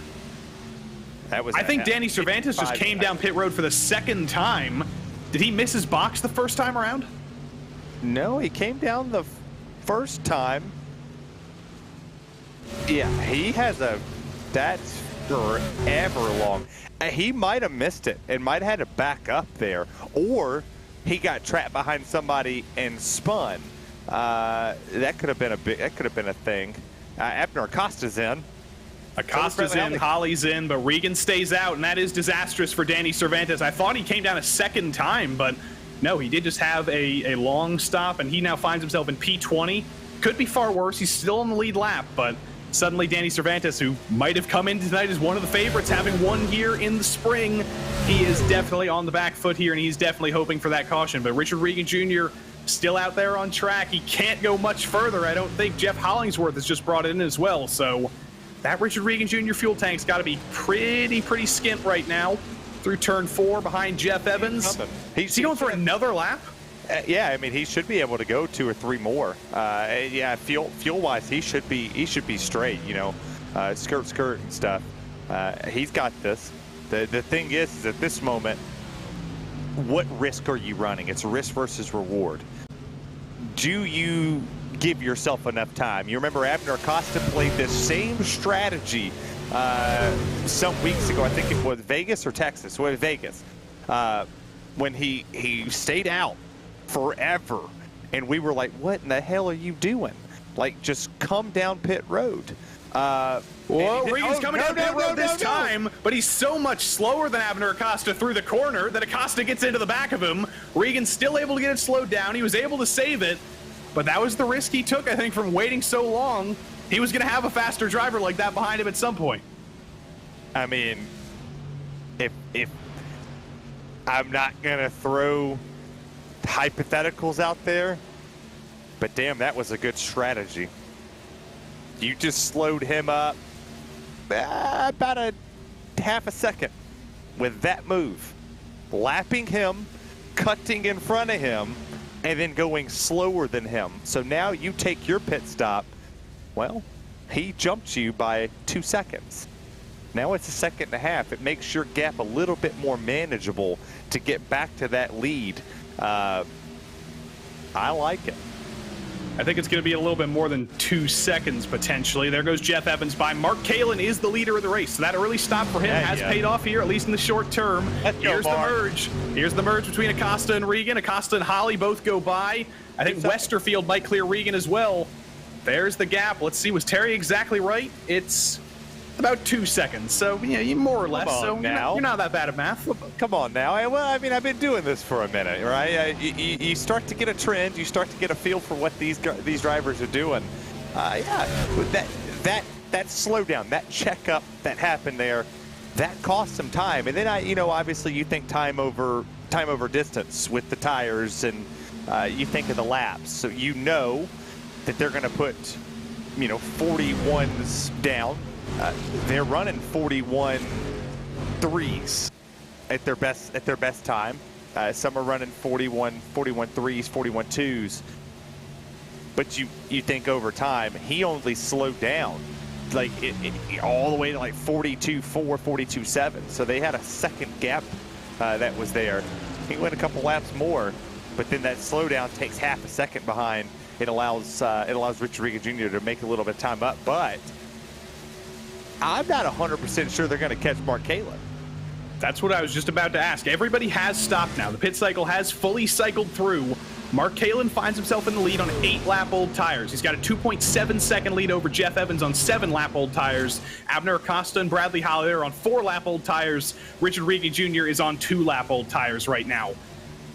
I think Danny Cervantes just came down pit road for the 2nd time. Did he miss his box the first time around? No, he came down the first time. Yeah, he has that's forever long. He might have missed it and might have had to back up there, or he got trapped behind somebody and spun. That could have been a thing. Abner Acosta's in. Acosta's in, Holly's in, but Regan stays out, and that is disastrous for Danny Cervantes. I thought he came down a 2nd time, but no, he did just have a long stop, and he now finds himself in P20. Could be far worse. He's still on the lead lap, but suddenly Danny Cervantes, who might have come in tonight as one of the favorites, having won here in the spring, he is definitely on the back foot here, and he's definitely hoping for that caution. But Richard Regan Jr. still out there on track. He can't go much further. I don't think Jeff Hollingsworth has just brought it in as well, so that Richard Regan Jr. fuel tank's got to be pretty skint right now through turn 4 behind Jeff Evans. Is he going for another lap? Yeah, I mean, he should be able to go 2 or 3 more. Yeah, fuel-wise, he should be straight. You know, skirt and stuff. He's got this. The thing is at this moment, what risk are you running? It's risk versus reward. Do you give yourself enough time? You remember Abner Acosta played this same strategy some weeks ago. I think it was Vegas or Texas. Well, Vegas. When he stayed out forever, and we were like, what in the hell are you doing? Like, just come down pit road. Whoa, Regan's coming down pit road this time, but he's so much slower than Abner Acosta through the corner that Acosta gets into the back of him. Regan's still able to get it slowed down. He was able to save it, but that was the risk he took, I think, from waiting so long. He was going to have a faster driver like that behind him at some point. I mean, if I'm not going to throw hypotheticals out there, but damn, that was a good strategy. You just slowed him up about a half a second with that move. Lapping him, cutting in front of him, and then going slower than him. So now you take your pit stop. Well, he jumped you by 2 seconds. Now it's a second and a half. It makes your gap a little bit more manageable to get back to that lead. I like it. I think it's going to be a little bit more than 2 seconds, potentially. There goes Jeff Evans by. Mark Kalin is the leader of the race, so that early stop for him has paid off here, at least in the short term. Here's the merge. Here's the merge between Acosta and Regan. Acosta and Holly both go by. I think Westerfield might clear Regan as well. There's the gap. Let's see, was Terry exactly right? It's about 2 seconds, so yeah, more or less. So you're not that bad at math. Come on now. Well, I mean, I've been doing this for a minute, right? You start to get a trend. You start to get a feel for what these drivers are doing. Yeah, that slowdown, that checkup that happened there, that cost some time. And then obviously you think time over distance with the tires, and you think of the laps. So you know that they're going to put 41s down. They're running 41 threes at their best time. Some are running 41 threes, 41 twos. But you think over time, he only slowed down like all the way to like 42.4, 42.7. So they had a second gap that was there. He went a couple laps more, but then that slowdown takes half a second behind. It allows Richard Regan Jr. to make a little bit of time up, but I'm not 100% sure they're going to catch Mark Kalin. That's what I was just about to ask. Everybody has stopped now. The pit cycle has fully cycled through. Mark Kalin finds himself in the lead on 8-lap-old tires. He's got a 2.7-second lead over Jeff Evans on 7-lap-old tires. Abner Acosta and Bradley Holly are on 4-lap-old tires. Richard Regan Jr. is on 2-lap-old tires right now.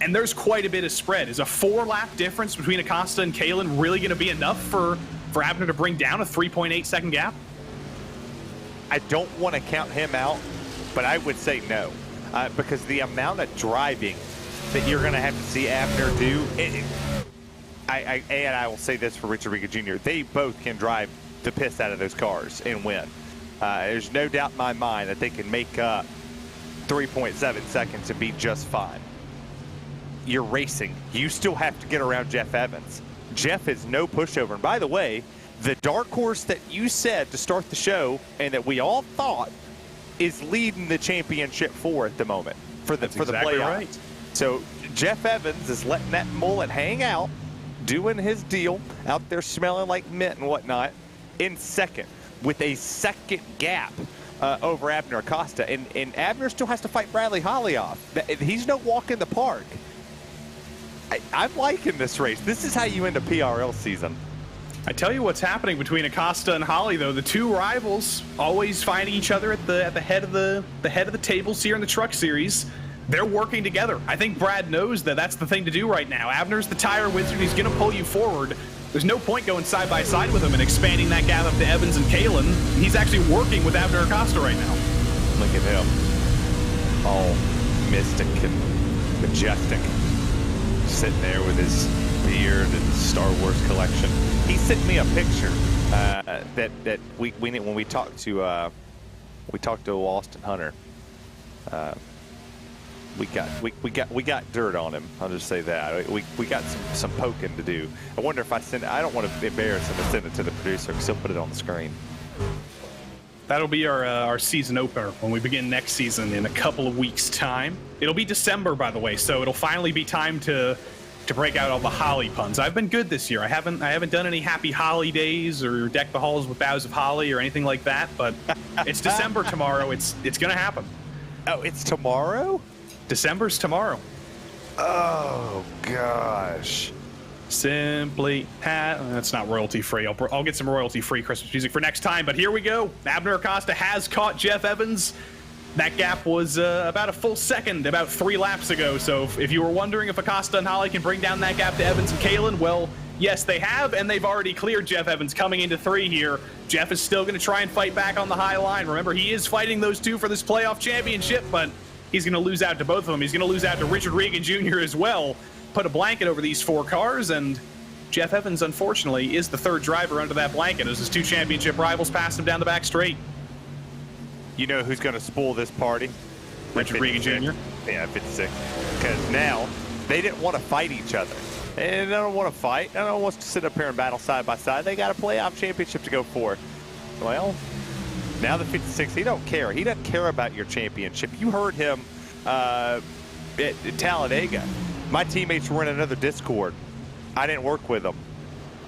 And there's quite a bit of spread. Is a 4-lap difference between Acosta and Kalin really going to be enough for Abner to bring down a 3.8-second gap? I don't want to count him out, but I would say no, because the amount of driving that you're going to have to see Abner do, and I will say this for Richard Regan Jr., they both can drive the piss out of those cars and win. There's no doubt in my mind that they can make up 3.7 seconds and be just fine. You're racing. You still have to get around Jeff Evans. Jeff is no pushover. And by the way, the dark horse that you said to start the show and that we all thought is leading the championship for at the moment for the playoffs. Right. So Jeff Evans is letting that mullet hang out, doing his deal out there, smelling like mint and whatnot, in second with a second gap over Abner Acosta. And Abner still has to fight Bradley Holly off. He's no walk in the park. I'm liking this race. This is how you end a PRL season. I tell you what's happening between Acosta and Holly, though. The two rivals always finding each other at the head of the tables here in the Truck Series. They're working together. I think Brad knows that that's the thing to do right now. Abner's the tire wizard. He's going to pull you forward. There's no point going side by side with him and expanding that gap up to Evans and Kalin. He's actually working with Abner Acosta right now. Look at him, all mystic and majestic, sitting there with his beard and Star Wars collection. He sent me a picture that when we talked to Austin Hunter. We got dirt on him. I'll just say that we got some poking to do. I wonder if I don't want to embarrass him and send it to the producer because he'll put it on the screen. That'll be our season opener when we begin next season in a couple of weeks' time. It'll be December, by the way, so it'll finally be time to break out all the holly puns. I've been good this year. I haven't done any happy holly days or deck the halls with boughs of holly or anything like that, but it's December tomorrow. It's gonna happen. Oh, it's tomorrow? December's tomorrow. Oh gosh. Simply that's not royalty free. I'll get some royalty free Christmas music for next time, but here we go. Abner Acosta has caught Jeff Evans. That gap was about a full second, about 3 laps ago. So if you were wondering if Acosta and Holly can bring down that gap to Evans and Kalen, well, yes, they have, and they've already cleared Jeff Evans coming into 3 here. Jeff is still going to try and fight back on the high line. Remember, he is fighting those 2 for this playoff championship, but he's going to lose out to both of them. He's going to lose out to Richard Regan Jr. as well. Put a blanket over these 4 cars, and Jeff Evans, unfortunately, is the 3rd driver under that blanket as his 2 championship rivals pass him down the back straight. You know who's going to spoil this party? Richard Regan Jr.? Yeah, 56. Because now they didn't want to fight each other. And they don't want to fight. They don't want to sit up here and battle side by side. They got a playoff championship to go for. Well, now the 56, he don't care. He doesn't care about your championship. You heard him at Talladega. My teammates were in another Discord. I didn't work with them.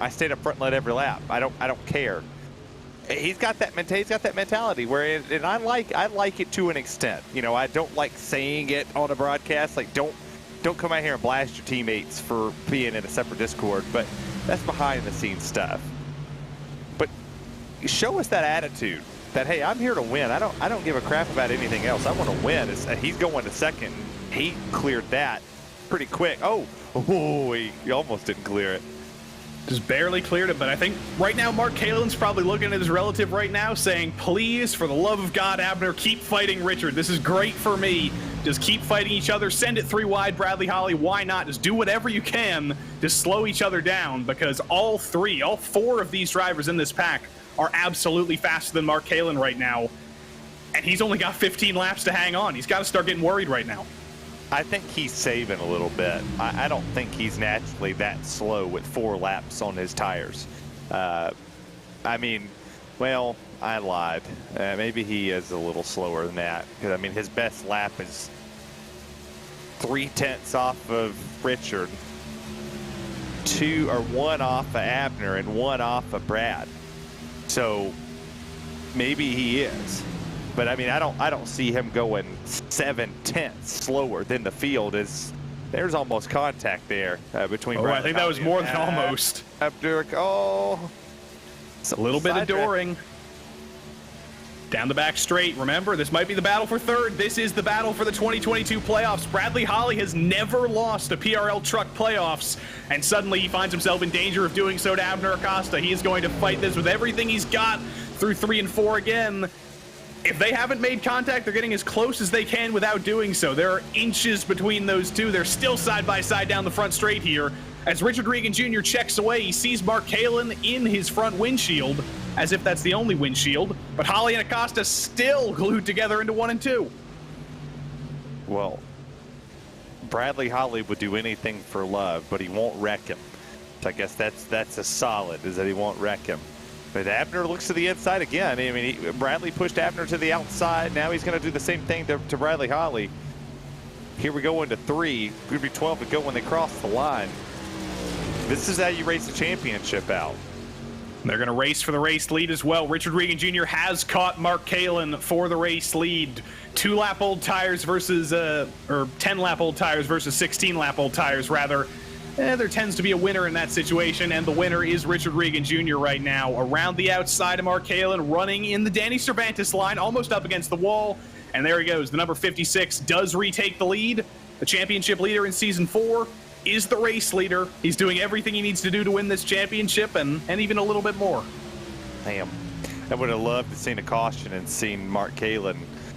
I stayed up front and led every lap. I don't care. He's got that mentality where, and I like it to an extent. You know, I don't like saying it on a broadcast. Like, don't come out here and blast your teammates for being in a separate Discord. But that's behind the scenes stuff. But show us that attitude that, hey, I'm here to win. I don't give a crap about anything else. I want to win. He's going to second. He cleared that pretty quick. Oh, he almost didn't clear it. Just barely cleared it, but I think right now Mark Kalen's probably looking at his relative right now saying, please, for the love of God, Abner, keep fighting Richard. This is great for me. Just keep fighting each other. Send it 3 wide, Bradley Holly. Why not? Just do whatever you can to slow each other down, because all 4 of these drivers in this pack are absolutely faster than Mark Kalen right now, and he's only got 15 laps to hang on. He's got to start getting worried right now. I think he's saving a little bit. I don't think he's naturally that slow with 4 laps on his tires. I mean, well, I lied. Maybe he is a little slower than that. Because, I mean, his best lap is 3/10 off of Richard, 1 off of Abner, and 1 off of Brad. So maybe he is. But I mean, I don't see him going 7/10 slower than the field. There's almost contact there between. Oh, I think that was more than almost. Abdur, it's a little bit of dooring. Down the back straight. Remember, this might be the battle for 3rd. This is the battle for the 2022 playoffs. Bradley Holly has never lost a PRL truck playoffs, and suddenly he finds himself in danger of doing so to Abner Acosta. He is going to fight this with everything he's got through 3 and 4 again. If they haven't made contact, they're getting as close as they can without doing so. There are inches between those 2. They're still side by side down the front straight here. As Richard Regan Jr. checks away, he sees Mark Kalen in his front windshield, as if that's the only windshield. But Holly and Acosta still glued together into 1 and 2. Well, Bradley Holly would do anything for love, but he won't wreck him. So I guess that's a solid, is that he won't wreck him. But Abner looks to the inside again. I mean, Bradley pushed Abner to the outside. Now he's going to do the same thing to Bradley Holly. Here we go into 3. Going to be 12 to go when they cross the line. This is how you race the championship out. They're going to race for the race lead as well. Richard Regan Jr. has caught Mark Kalen for the race lead. 2-lap-old tires versus, or 10-lap-old tires versus 16-lap-old tires, rather. There tends to be a winner in that situation, and the winner is Richard Regan Jr. right now. Around the outside of Mark Kalen, running in the Danny Cervantes line, almost up against the wall. And there he goes. The number 56 does retake the lead. The championship leader in Season 4 is the race leader. He's doing everything he needs to do to win this championship, and even a little bit more. Damn. I would have loved to seen a caution and seen Mark Kalen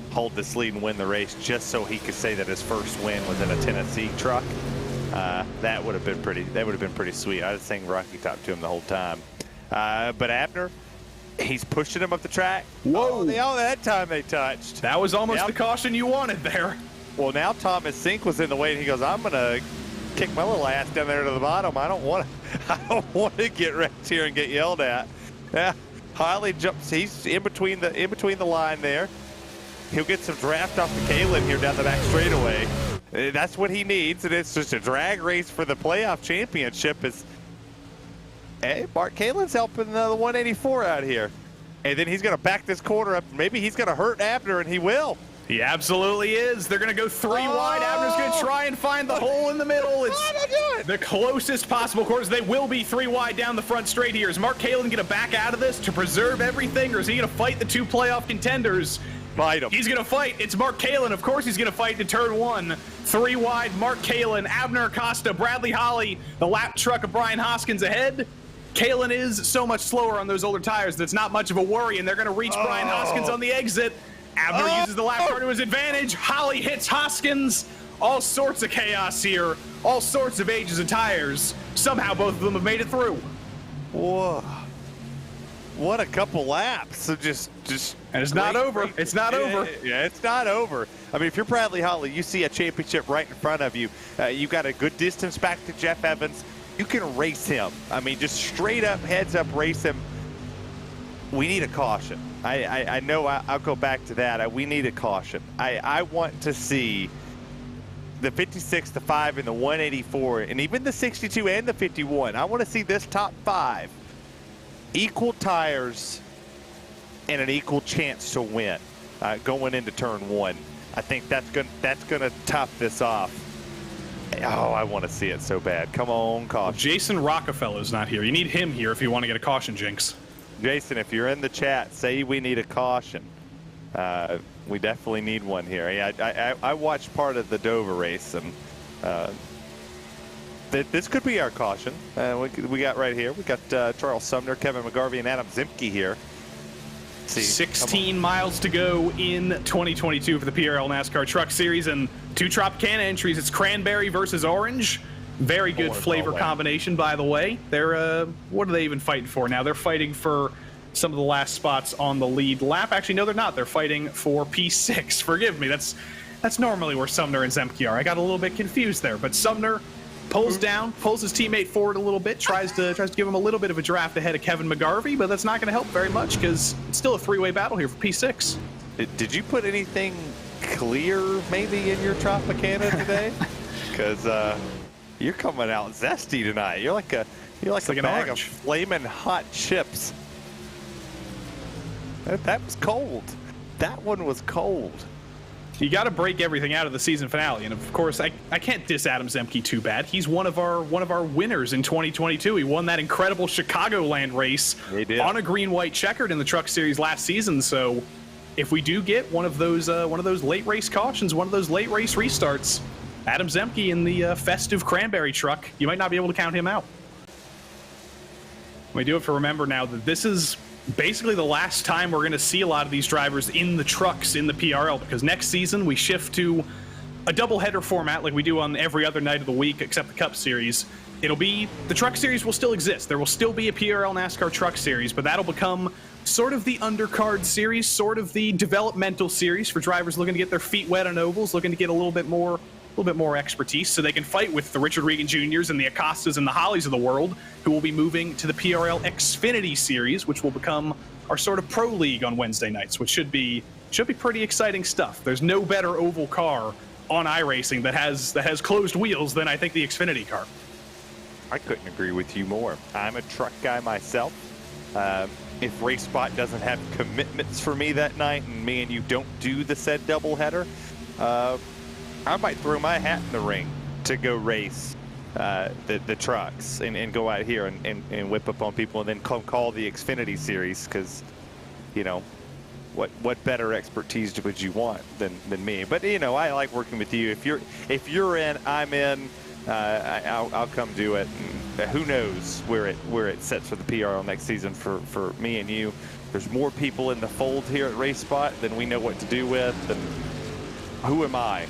hold this lead and win the race just so he could say that his first win was in a Tennessee truck. That would have been pretty sweet. I was saying Rocky Top to him the whole time. But Abner, he's pushing him up the track. Whoa! That time they touched. That was almost the caution you wanted there. Well, now Thomas Sink was in the way, and he goes, "I'm gonna kick my little ass down there to the bottom. I don't want to get wrecked here and get yelled at." Yeah, Holly jumps. He's in between the line there. He'll get some draft off the Kalen here down the back straightaway. That's what he needs, and it's just a drag race for the playoff championship. Hey, Mark Kalen's helping the 184 out here. And then he's going to back this corner up. Maybe he's going to hurt Abner, and he will. He absolutely is. They're going to go three wide. Abner's going to try and find the hole in the middle. It's the closest possible corners. They will be three wide down the front straight here. Is Mark Kalen going to back out of this to preserve everything, or is he going to fight the two playoff contenders? Fight him. He's going to fight. It's Mark Kalen. Of course he's going to fight to turn one. Three wide, Mark Kalen, Abner Acosta, Bradley Holly, the lap truck of Brian Hoskins ahead. Kalen is so much slower on those older tires that it's not much of a worry, and they're going to reach Brian Hoskins on the exit. Abner uses the lap car to his advantage. Holly hits Hoskins. All sorts of chaos here. All sorts of ages of tires. Somehow both of them have made it through. Whoa. What a couple laps of just and it's not over. It's not over. Yeah, it's not over. I mean, if you're Bradley Holly, you see a championship right in front of you. You got a good distance back to Jeff Evans. You can race him. I mean, just straight up, heads up, race him. We need a caution. I know I'll go back to that. We need a caution. I want to see the 56, the 5, and the 184, and even the 62 and the 51. I want to see this top 5. Equal tires and an equal chance to win going into turn 1. I think that's gonna top this off. Oh, I want to see it so bad. Come on, caution. Jason Rockefeller's not here. You need him here if you want to get a caution, Jinx. Jason, if you're in the chat, say we need a caution. We definitely need one here. Yeah, I watched part of the Dover race, and this could be our caution. We got right here. We got Charles Sumner, Kevin McGarvey, and Adam Zimke here. See, 16 miles to go in 2022 for the PRL NASCAR Truck Series, and two Tropicana entries. It's cranberry versus orange. Very good flavor combination, by the way. They're what are they even fighting for now? They're fighting for some of the last spots on the lead lap. Actually, no, they're not. They're fighting for P6. Forgive me. That's normally where Sumner and Zemke are. I got a little bit confused there, but Sumner pulls down, pulls his teammate forward a little bit, tries to give him a little bit of a draft ahead of Kevin McGarvey, but that's not going to help very much because it's still a three-way battle here for P6. Did you put anything clear maybe in your Tropicana today? Because you're coming out zesty tonight. You're like a bag of flaming hot chips. That was cold. That one was cold. You got to break everything out of the season finale, and of course, I can't diss Adam Zemke too bad. He's one of our winners in 2022. He won that incredible Chicagoland race on a green-white checkered in the Truck Series last season. So, if we do get one of those late race cautions, one of those late race restarts, Adam Zemke in the festive cranberry truck, you might not be able to count him out. We do have to remember now that this is basically the last time we're going to see a lot of these drivers in the trucks in the PRL, because next season we shift to a doubleheader format like we do on every other night of the week except the Cup Series. It'll be, the Truck Series will still exist. There will still be a PRL NASCAR Truck Series, but that'll become sort of the undercard series, sort of the developmental series for drivers looking to get their feet wet on ovals, looking to get a little bit more expertise so they can fight with the Richard Regan Jr.'s and the Acostas and the Hollies of the world, who will be moving to the PRL Xfinity Series, which will become our sort of pro league on Wednesday nights, which should be pretty exciting stuff. There's no better oval car on iRacing that has closed wheels than I think the Xfinity car. I couldn't agree with you more. I'm a truck guy myself. If RaceSpot doesn't have commitments for me that night and me and you don't do the said doubleheader, I might throw my hat in the ring to go race the trucks and go out here and whip up on people and then call the Xfinity Series, because, you know, what better expertise would you want than me? But, you know, I like working with you. If you're in, I'm in. I'll come do it. And who knows where it sets for the PRL next season for me and you. There's more people in the fold here at RaceSpot than we know what to do with. And who am I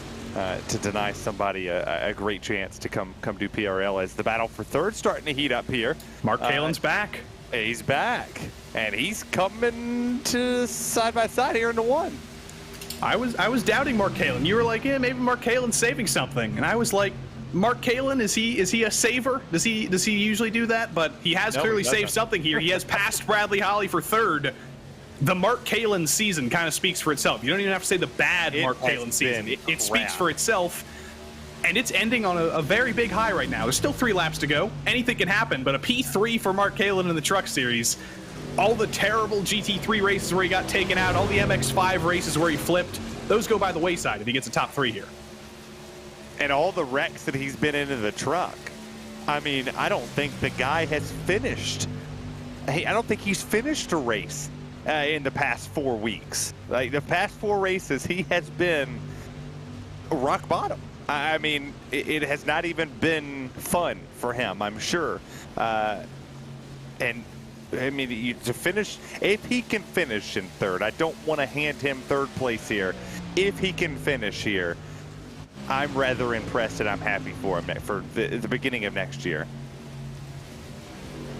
to deny somebody a great chance to come do PRL, as the battle for third starting to heat up here. Mark Kalen's back. He's back, and he's coming to side by side here in the one. I was doubting Mark Kalen. You were like, yeah, maybe Mark Kalen's saving something, and I was like, Mark Kalin, is he a saver? Does he usually do that? But he has clearly saved something here. He has passed Bradley Holly for third. The Mark Kalin season kind of speaks for itself. You don't even have to say the bad Mark Kalin season. It speaks for itself. And it's ending on a very big high right now. There's still 3 laps to go. Anything can happen, but a P3 for Mark Kalin in the Truck Series. All the terrible GT3 races where he got taken out, all the MX5 races where he flipped, those go by the wayside if he gets a top 3 here. And all the wrecks that he's been in the truck. I mean, I don't think the guy has finished. I don't think he's finished a race in the past 4 weeks. Like, the past 4 races, he has been rock bottom. I mean, it has not even been fun for him, I'm sure. And I mean, to finish, if he can finish in third, I don't want to hand him third place here. If he can finish here, I'm rather impressed and I'm happy for him for the beginning of next year.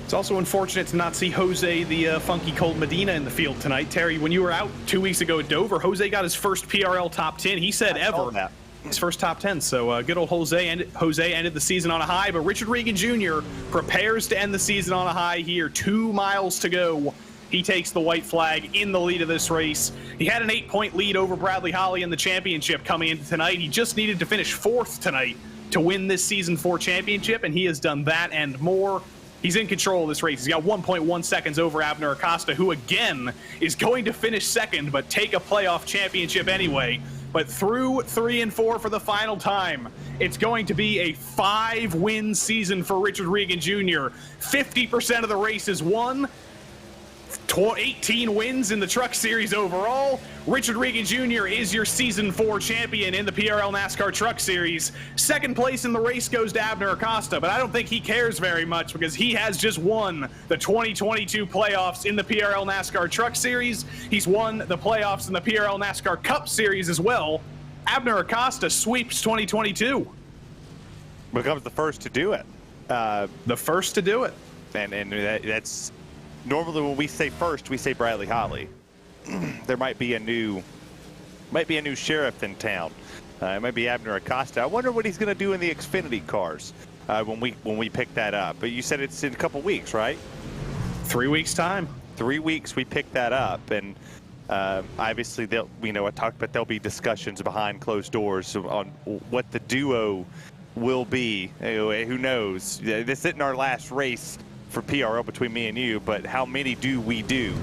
It's also unfortunate to not see Jose, the funky Cold Medina, in the field tonight. Terry, when you were out 2 weeks ago at Dover, Jose got his first PRL top 10. He said ever. His first top 10. So good old Jose ended the season on a high, but Richard Regan Jr. prepares to end the season on a high here. 2 miles to go. He takes the white flag in the lead of this race. He had an 8-point lead over Bradley Holly in the championship coming into tonight. He just needed to finish 4th tonight to win this season 4 championship, and he has done that and more. He's in control of this race. He's got 1.1 seconds over Abner Acosta, who again is going to finish 2nd, but take a playoff championship anyway. But through 3 and 4 for the final time, it's going to be a 5-win season for Richard Regan Jr. 50% of the races won. 18 wins in the Truck Series overall. Richard Regan Jr. is your Season 4 champion in the PRL NASCAR Truck Series. 2nd place in the race goes to Abner Acosta, but I don't think he cares very much because he has just won the 2022 playoffs in the PRL NASCAR Truck Series. He's won the playoffs in the PRL NASCAR Cup Series as well. Abner Acosta sweeps 2022. Becomes the first to do it. The first to do it. And that's... Normally, when we say first, we say Bradley Holly. There might be a new sheriff in town. It might be Abner Acosta. I wonder what he's going to do in the Xfinity cars when we pick that up. But you said it's in a couple weeks, right? 3 weeks time. 3 weeks we pick that up, and obviously I talked about there'll be discussions behind closed doors on what the duo will be. Who knows? This isn't our last race for PRL between me and you, but how many do we do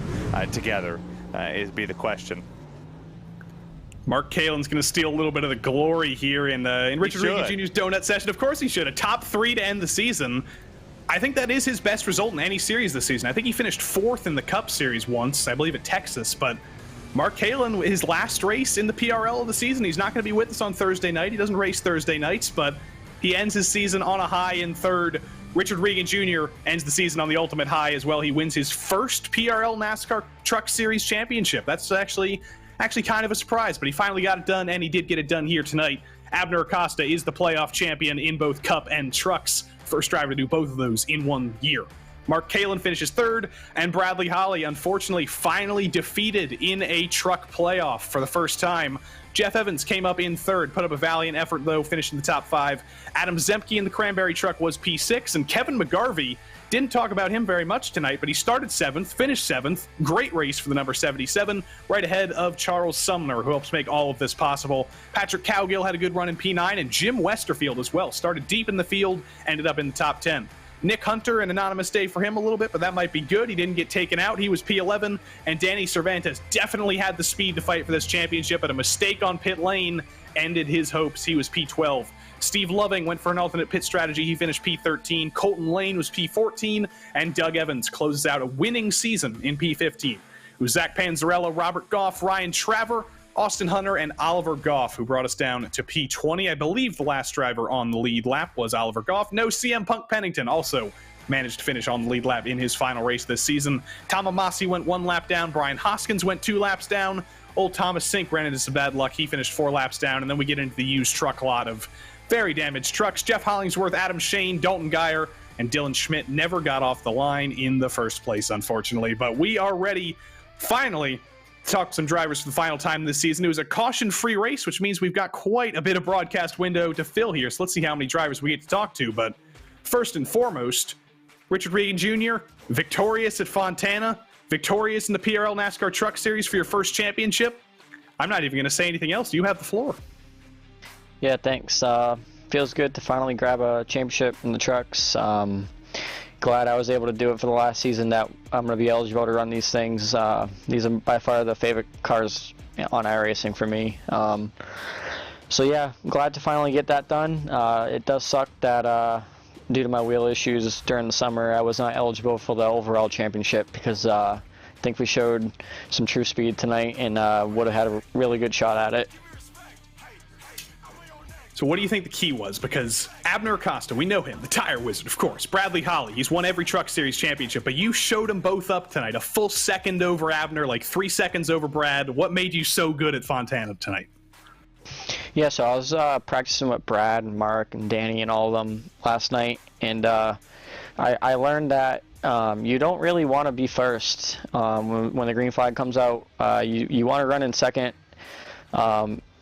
together is be the question. Mark Kalin's going to steal a little bit of the glory here in Richard Regan Jr.'s donut session. Of course he should. A top 3 to end the season. I think that is his best result in any series this season. I think he finished 4th in the Cup Series once, I believe at Texas, but Mark Kalin, his last race in the PRL of the season, he's not going to be with us on Thursday night. He doesn't race Thursday nights, but he ends his season on a high in 3rd. Richard Regan Jr. ends the season on the ultimate high as well. He wins his first PRL NASCAR Truck Series championship. That's actually kind of a surprise, but he finally got it done, and he did get it done here tonight. Abner Acosta is the playoff champion in both Cup and Trucks. First driver to do both of those in 1 year. Mark Kalin finishes 3rd, and Bradley Holly, unfortunately, finally defeated in a truck playoff for the first time. Jeff Evans came up in 3rd, put up a valiant effort, though, finished in the top 5. Adam Zemke in the Cranberry truck was P6, and Kevin McGarvey, didn't talk about him very much tonight, but he started 7th, finished 7th. Great race for the number 77, right ahead of Charles Sumner, who helps make all of this possible. Patrick Cowgill had a good run in P9, and Jim Westerfield as well. Started deep in the field, ended up in the top 10. Nick Hunter, an anonymous day for him a little bit, but that might be good. He didn't get taken out. He was P11, and Danny Cervantes definitely had the speed to fight for this championship, but a mistake on pit lane ended his hopes. He was P12. Steve Loving went for an alternate pit strategy. He finished P13. Colton Lane was P14, and Doug Evans closes out a winning season in P15. It was Zach Panzarella, Robert Goff, Ryan Traver, Austin Hunter, and Oliver Goff, who brought us down to P20. I believe the last driver on the lead lap was Oliver Goff. No, CM Punk Pennington also managed to finish on the lead lap in his final race this season. Tom Amasi went 1 lap down. Brian Hoskins went 2 laps down. Old Thomas Sink ran into some bad luck. He finished 4 laps down, and then we get into the used truck lot of very damaged trucks. Jeff Hollingsworth, Adam Shane, Dalton Geyer, and Dylan Schmidt never got off the line in the first place, unfortunately. But we are ready, finally, talk to some drivers for the final time this season. It was a caution-free race, which means we've got quite a bit of broadcast window to fill here. So let's see how many drivers we get to talk to. But first and foremost, Richard Regan Jr., victorious at Fontana, victorious in the PRL NASCAR Truck Series for your first championship. I'm not even going to say anything else. You have the floor. Yeah, thanks. Feels good to finally grab a championship in the trucks. Glad I was able to do it for the last season that I'm going to be eligible to run these things. These are by far the favorite cars on iRacing for me. So yeah, glad to finally get that done. It does suck that due to my wheel issues during the summer, I was not eligible for the overall championship because I think we showed some true speed tonight and would have had a really good shot at it. So what do you think the key was? Because Abner Acosta, we know him, the tire wizard, of course. Bradley Holly, he's won every Truck Series championship, but you showed them both up tonight. A full second over Abner, like 3 seconds over Brad. What made you so good at Fontana tonight? Yeah, so I was practicing with Brad and Mark and Danny and all of them last night, and I learned that you don't really want to be first when the green flag comes out. You want to run in second.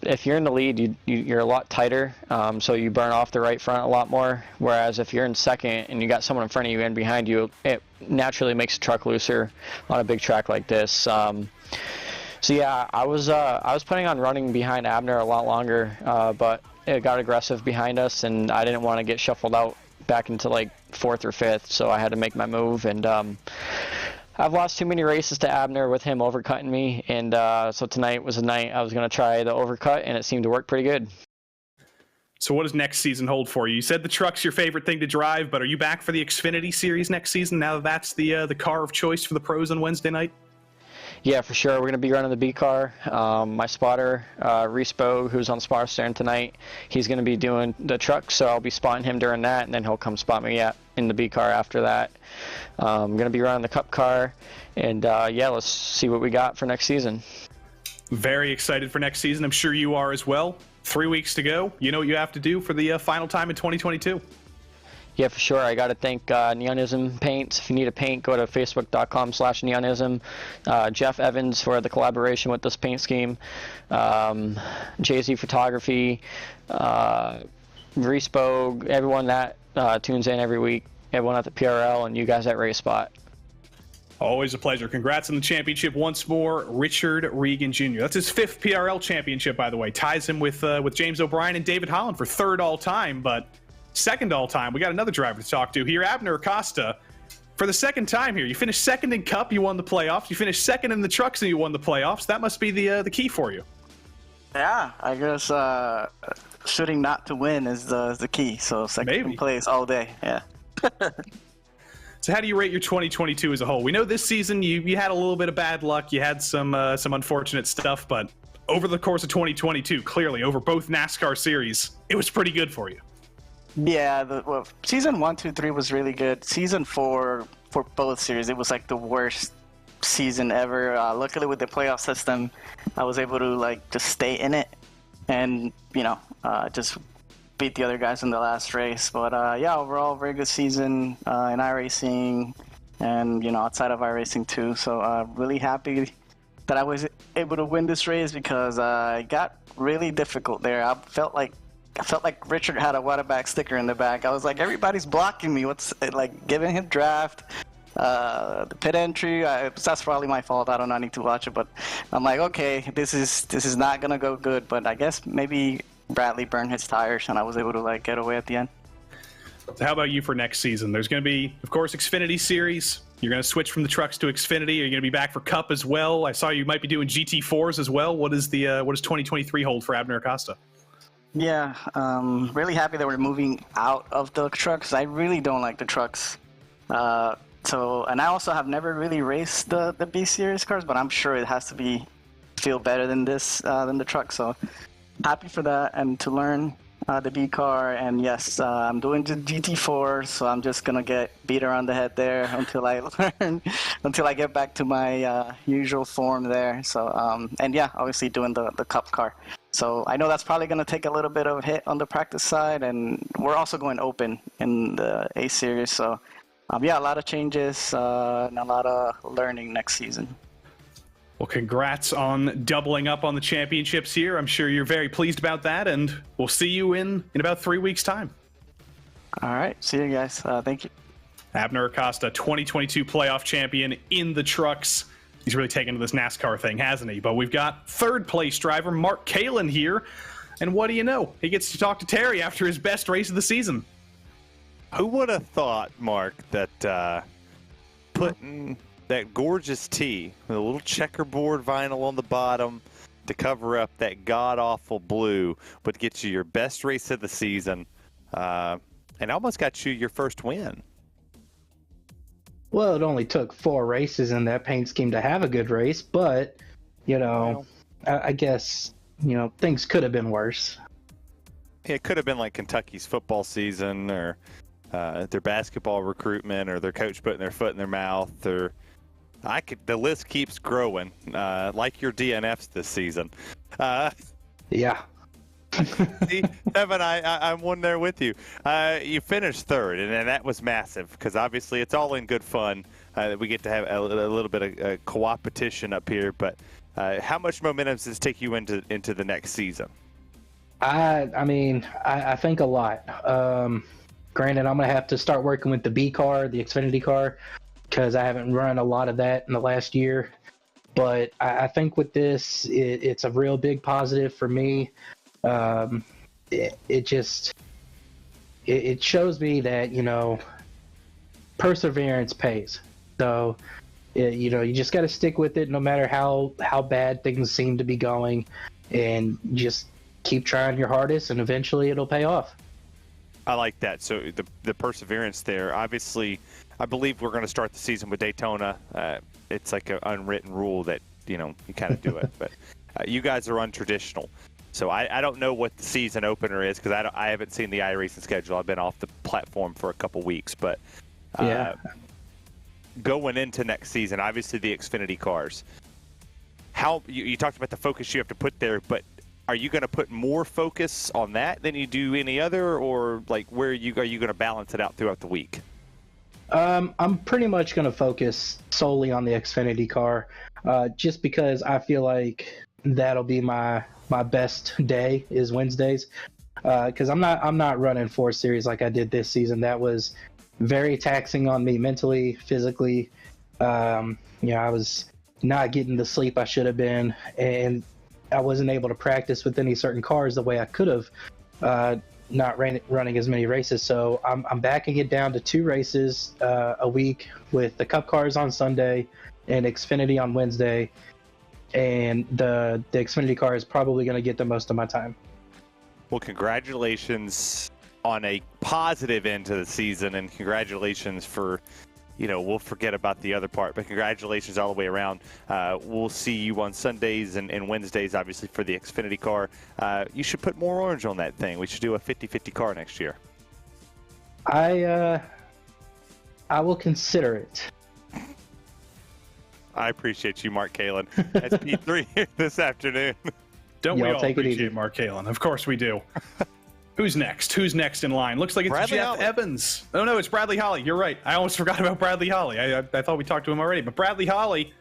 If you're in the lead, you're a lot tighter, so you burn off the right front a lot more. Whereas if you're in second and you got someone in front of you and behind you, it naturally makes the truck looser on a big track like this. So yeah, I was planning on running behind Abner a lot longer, but it got aggressive behind us, and I didn't want to get shuffled out back into like 4th or 5th, so I had to make my move. And I've lost too many races to Abner with him overcutting me, and so tonight was a night I was going to try the overcut, and it seemed to work pretty good. So what does next season hold for you? You said the truck's your favorite thing to drive, but are you back for the Xfinity Series next season now that that's the car of choice for the pros on Wednesday night? Yeah, for sure. We're going to be running the B car. My spotter, RaceSpo, who's on Spotter Stand tonight, he's going to be doing the truck, so I'll be spotting him during that, and then he'll come spot me in the B car after that. I'm going to be running the Cup car, and yeah, let's see what we got for next season. Very excited for next season. I'm sure you are as well. 3 weeks to go. You know what you have to do for the final time in 2022. Yeah, for sure. I got to thank Neonism Paints. If you need a paint, go to facebook.com/neonism. Jeff Evans for the collaboration with this paint scheme. JZ Photography, RaceSpo, everyone that tunes in every week, everyone at the PRL, and you guys at RaceSpot. Always a pleasure. Congrats on the championship once more, Richard Regan Jr. That's his 5th PRL championship, by the way. Ties him with James O'Brien and David Holland for 3rd all-time, but 2nd all-time. We got another driver to talk to here, Abner Acosta. For the 2nd time here, you finished 2nd in Cup, you won the playoffs. You finished 2nd in the trucks, and you won the playoffs. That must be the key for you. Yeah, I guess shooting not to win is the key. So 2nd place all day. Yeah. So how do you rate your 2022 as a whole? We know this season you had a little bit of bad luck. You had some unfortunate stuff, but over the course of 2022, clearly over both NASCAR series, it was pretty good for you. Yeah, season 1, 2, 3 was really good. Season 4 for both series, it was like the worst season ever. Luckily with the playoff system, I was able to just stay in it and just beat the other guys in the last race. But yeah, overall very good season in iRacing and outside of iRacing too. So really happy that I was able to win this race because it got really difficult there. I felt like Richard had a waterback sticker in the back. I was like, everybody's blocking me. What's giving him draft? The pit entry. That's probably my fault. I don't know. I need to watch it, but I'm like, okay, this is not gonna go good. But I guess maybe Bradley burned his tires, and I was able to get away at the end. So how about you for next season? There's going to be, of course, Xfinity Series. You're going to switch from the trucks to Xfinity. Are you going to be back for Cup as well? I saw you might be doing GT4s as well. What does 2023 hold for Abner Acosta? Yeah, really happy that we're moving out of the trucks. I really don't like the trucks. And I also have never really raced the B Series cars, but I'm sure it has to feel better than than the truck. So happy for that and to learn the B car. And yes, I'm doing the GT4, so I'm just gonna get beat around the head there until I learn, until I get back to my usual form there. So and yeah, obviously doing the Cup car. So I know that's probably going to take a little bit of a hit on the practice side, and we're also going open in the A Series. So yeah, a lot of changes and a lot of learning next season. Well, congrats on doubling up on the championships here. I'm sure you're very pleased about that, and we'll see you in about 3 weeks' time. All right. See you guys. Thank you. Abner Acosta, 2022 playoff champion in the trucks. He's really taken to this NASCAR thing, hasn't he? But we've got third place driver Mark Kalin here. And what do you know? He gets to talk to Terry after his best race of the season. Who would have thought, Mark, that putting that gorgeous tee with a little checkerboard vinyl on the bottom to cover up that god-awful blue would get you your best race of the season and almost got you your first win? Well, it only took 4 races in that paint scheme to have a good race, but, you know, I guess, you know, things could have been worse. It could have been like Kentucky's football season, or their basketball recruitment, or their coach putting their foot in their mouth, or the list keeps growing, like your DNFs this season. Yeah. See, Evan, I'm one there with you. You finished third, and that was massive because obviously it's all in good fun that we get to have a little bit of co-opetition up here. But how much momentum does this take you into the next season? I mean, I think a lot. Granted, I'm going to have to start working with the B car, the Xfinity car, because I haven't run a lot of that in the last year. But I think with this, it's a real big positive for me. It shows me that, you know, perseverance pays. So, you know, you just got to stick with it no matter how bad things seem to be going, and just keep trying your hardest, and eventually it'll pay off. I like that. So the perseverance there. Obviously, I believe we're going to start the season with Daytona. It's like an unwritten rule that, you know, you kind of do it. But you guys are untraditional. So I don't know what the season opener is because I haven't seen the iRacing schedule. I've been off the platform for a couple weeks. But going into next season, obviously the Xfinity cars. How you talked about the focus you have to put there, but are you going to put more focus on that than you do any other, or like where are you going to balance it out throughout the week? I'm pretty much going to focus solely on the Xfinity car, just because I feel like that'll be my best day is Wednesdays, because I'm not running 4 series like I did this season. That was very taxing on me mentally, physically. You know, I was not getting the sleep I should have been, and I wasn't able to practice with any certain cars the way I could have, not running as many races. So I'm backing it down to 2 races a week, with the Cup cars on Sunday and Xfinity on Wednesday. And the Xfinity car is probably going to get the most of my time. Well, congratulations on a positive end to the season, and congratulations for, you know, we'll forget about the other part, but congratulations all the way around. We'll see you on Sundays and Wednesdays, obviously, for the Xfinity car. You should put more orange on that thing. We should do a 50-50 car next year. I will consider it. I appreciate you, Mark Kalin. That's P3 here this afternoon. Don't we all take it appreciate easy. Mark Kalin? Of course we do. Who's next? Who's next in line? Looks like it's Bradley Jeff Holly. Evans. Oh, no, it's Bradley Holly. You're right. I almost forgot about Bradley Holly. I thought we talked to him already. But Bradley Holly,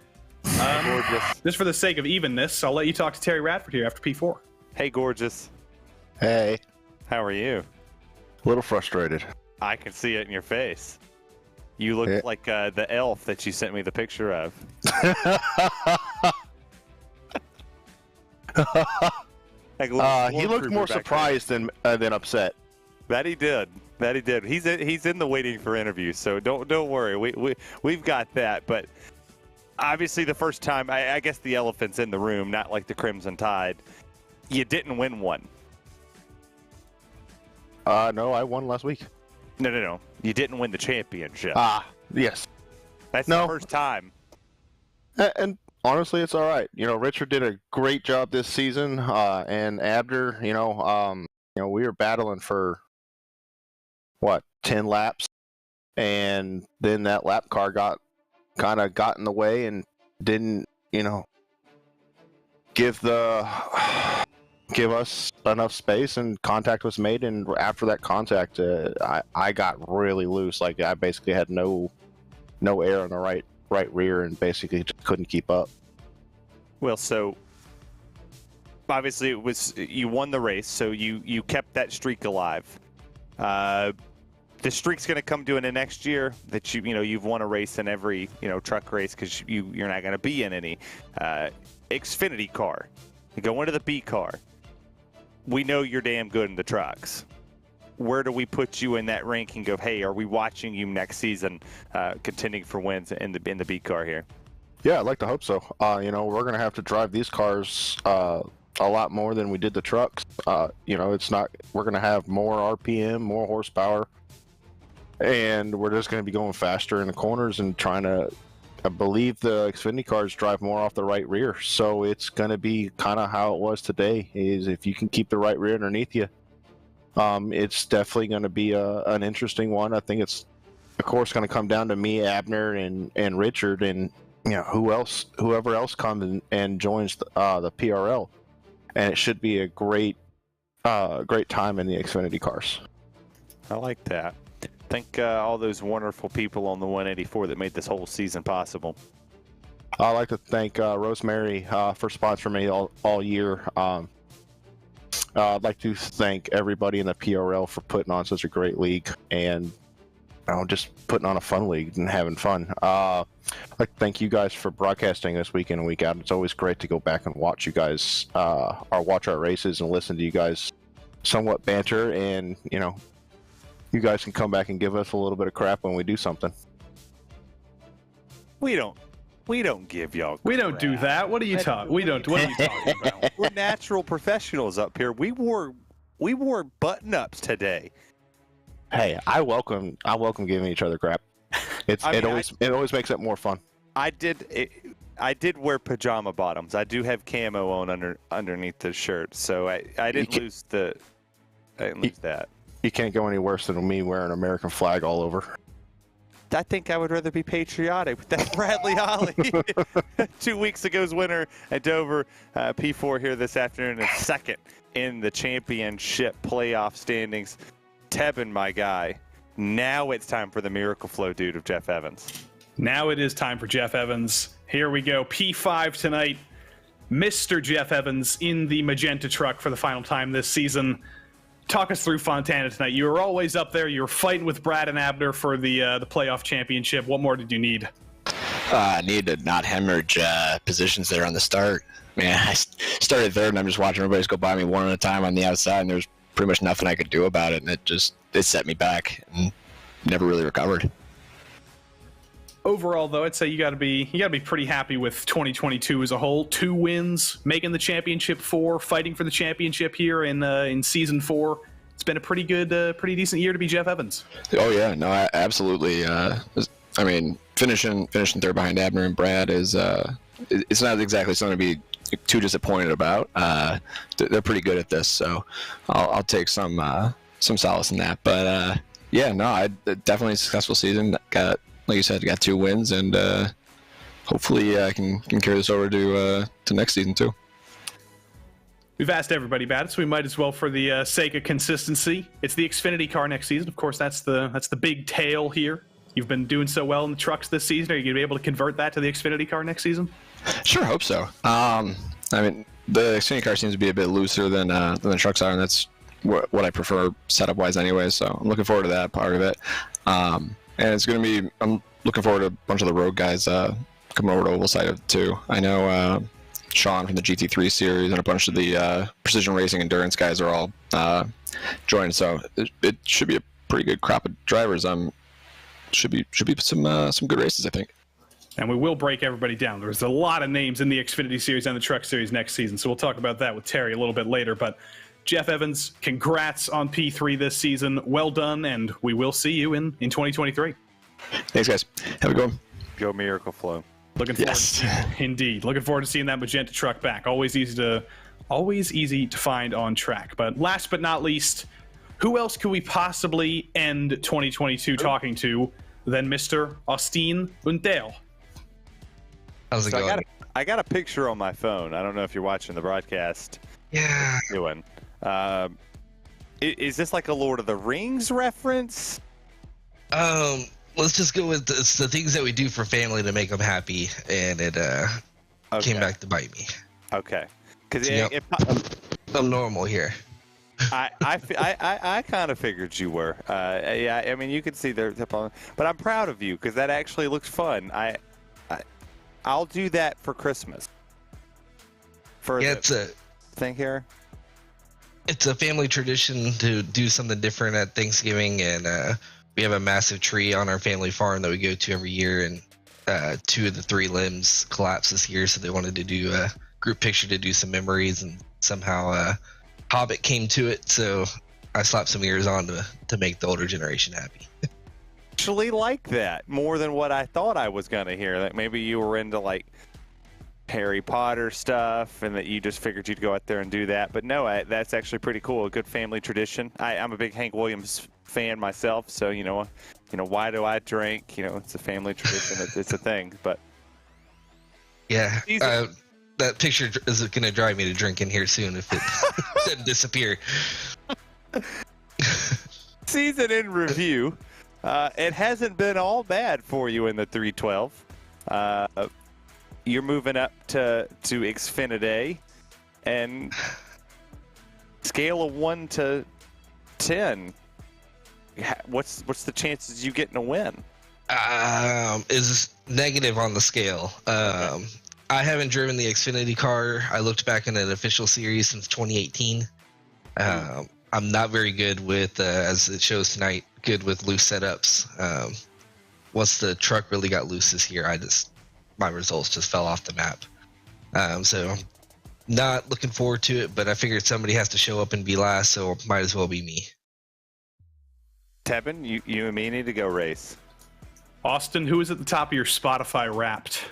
Gorgeous. just for the sake of evenness, I'll let you talk to Terry Radford here after P4. Hey, gorgeous. Hey, How are you? a little frustrated. I can see it in your face. You look like the elf that you sent me the picture of. Like a little He looked stormtrooper more back there. surprised than upset. That he did. That he did. He's in the waiting for interviews, so don't worry. We've got that. But obviously, the first time, I guess the elephant's in the room, not like the Crimson Tide. You didn't win one. No, I won last week. No. You didn't win the championship. Yes. That's no. the first time. And honestly, it's all right. You know, Richard did a great job this season, and Abner. You know, we were battling for 10 laps, and then that lap car got in the way and didn't, give us enough space, and contact was made. And after that contact, I got really loose. Like I basically had no air in the right rear, and basically just couldn't keep up. Well, so obviously it was you won the race, so you kept that streak alive. The streak's going to come to an end next year that you've won a race in every truck race because you're not going to be in any. Xfinity car, you go into the B car. We know you're damn good in the trucks. Where do we put you in that ranking of, hey, are we watching you next season contending for wins in the B car here? Yeah, I'd like to hope so. We're going to have to drive these cars a lot more than we did the trucks. It's not. We're going to have more RPM, more horsepower, and we're just going to be going faster in the corners and trying to. I believe the Xfinity cars drive more off the right rear, so it's going to be kind of how it was today. Is if you can keep the right rear underneath you, it's definitely going to be an interesting one. I think it's, of course, going to come down to me, Abner, and Richard, and whoever else comes and joins the PRL, and it should be a great time in the Xfinity cars. I like that. Thank all those wonderful people on the 184 that made this whole season possible. I'd like to thank Rosemary for sponsoring me all year. I'd like to thank everybody in the PRL for putting on such a great league and just putting on a fun league and having fun. I'd like to thank you guys for broadcasting this week in and week out. It's always great to go back and watch you guys, watch our races and listen to you guys somewhat banter, and you guys can come back and give us a little bit of crap when we do something. We don't give y'all crap. We don't do that. What are you talking? What are you talking about? We're natural professionals up here. We wore button-ups today. Hey, I welcome giving each other crap. It always makes it more fun. I did wear pajama bottoms. I do have camo on underneath the shirt, so I didn't lose that. You can't go any worse than me wearing an American flag all over. I think I would rather be patriotic with that Bradley Holly. 2 weeks ago's winner at Dover, P4 here this afternoon, and second in the championship playoff standings. Tebin, my guy. Now it's time for the Miracle Flow dude of Jeff Evans. Now it is time for Jeff Evans. Here we go. P5 tonight. Mr. Jeff Evans in the magenta truck for the final time this season. Talk us through Fontana tonight. You were always up there. You were fighting with Brad and Abner for the playoff championship. What more did you need? I need to not hemorrhage positions there on the start. Man, I started third, and I'm just watching everybody go by me one at a time on the outside, and there's pretty much nothing I could do about it, and it set me back and never really recovered. Overall, though, I'd say you got to be pretty happy with 2022 as a whole. 2 wins, making the championship 4, fighting for the championship here in season 4. It's been a pretty decent year to be Jeff Evans. Oh yeah, no, absolutely. I mean, finishing third behind Abner and Brad is it's not exactly something to be too disappointed about. They're pretty good at this, so I'll take some solace in that. But yeah, no, definitely a successful season. Like you said, got 2 wins, and hopefully I can carry this over to next season too. We've asked everybody about it, so we might as well, for the sake of consistency. It's the Xfinity car next season. Of course, that's the big tail here. You've been doing so well in the trucks this season. Are you going to be able to convert that to the Xfinity car next season? Sure, hope so. I mean, the Xfinity car seems to be a bit looser than the trucks are, and that's what I prefer setup-wise anyway, so I'm looking forward to that part of it. And it's going to be, I'm looking forward to a bunch of the road guys coming over to Oval Side too. I know Sean from the GT3 series and a bunch of the precision racing endurance guys are all joined, so it should be a pretty good crop of drivers. Should be some good races, I think. And we will break everybody down. There's a lot of names in the Xfinity series and the Truck series next season, so we'll talk about that with Terry a little bit later. But Jeff Evans, congrats on P3 this season. Well done, and we will see you in 2023. Thanks, guys. Have a good one. Go Miracle Flow. Looking forward, indeed. Looking forward to seeing that magenta truck back. Always easy to find on track. But last but not least, who else could we possibly end 2022 talking to than Mr. Austin Untel? How's it going? I got a picture on my phone. I don't know if you're watching the broadcast. Yeah. Doing. Is this like a Lord of the Rings reference? Let's just go with the things that we do for family to make them happy, and came back to bite me. Okay. Because I'm normal here. I kind of figured you were. Yeah, I mean, you can see their but I'm proud of you because that actually looks fun. I'll do that for Christmas. It's a thing here. It's a family tradition to do something different at Thanksgiving, and we have a massive tree on our family farm that we go to every year, and 2 of the 3 limbs collapsed this year, so they wanted to do a group picture to do some memories, and somehow Hobbit came to it, so I slapped some ears on to make the older generation happy. Actually like that more than what I thought I was going to hear. Like maybe you were into like Harry Potter stuff and that you just figured you'd go out there and do that. But no, that's actually pretty cool. A good family tradition. I'm a big Hank Williams fan myself, so you know, why do I drink? It's a family tradition. It's a thing. But yeah, that picture is going to drive me to drinking here soon if it doesn't disappear. Season in review. It hasn't been all bad for you in the 312. You're moving up to Xfinity, and scale of 1 to 10. What's the chances you getting a win? Is negative on the scale. I haven't driven the Xfinity car. I looked back in an official series since 2018. I'm not very good with, as it shows tonight, good with loose setups. Once the truck really got loose this year, my results just fell off the map. So not looking forward to it, but I figured somebody has to show up and be last, so might as well be me. Tevin, you and me need to go race. Austin, who is at the top of your Spotify Wrapped?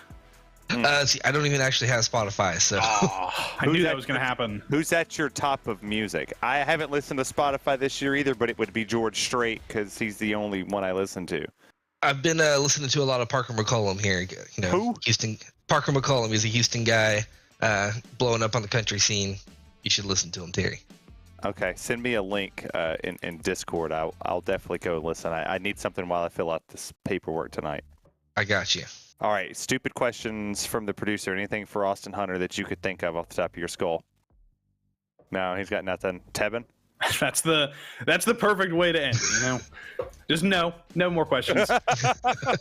See, I don't even actually have Spotify, so I knew that was going to happen. Who's at your top of music? I haven't listened to Spotify this year either, but it would be George Strait because he's the only one I listen to. I've been listening to a lot of Parker McCollum here. Who? Houston. Parker McCollum is a Houston guy, blowing up on the country scene. You should listen to him, Terry. Okay, send me a link in Discord. I'll definitely go listen. I need something while I fill out this paperwork tonight. I got you. All right, stupid questions from the producer. Anything for Austin Hunter that you could think of off the top of your skull? No, he's got nothing. Tevin? That's the perfect way to end it, Just no more questions.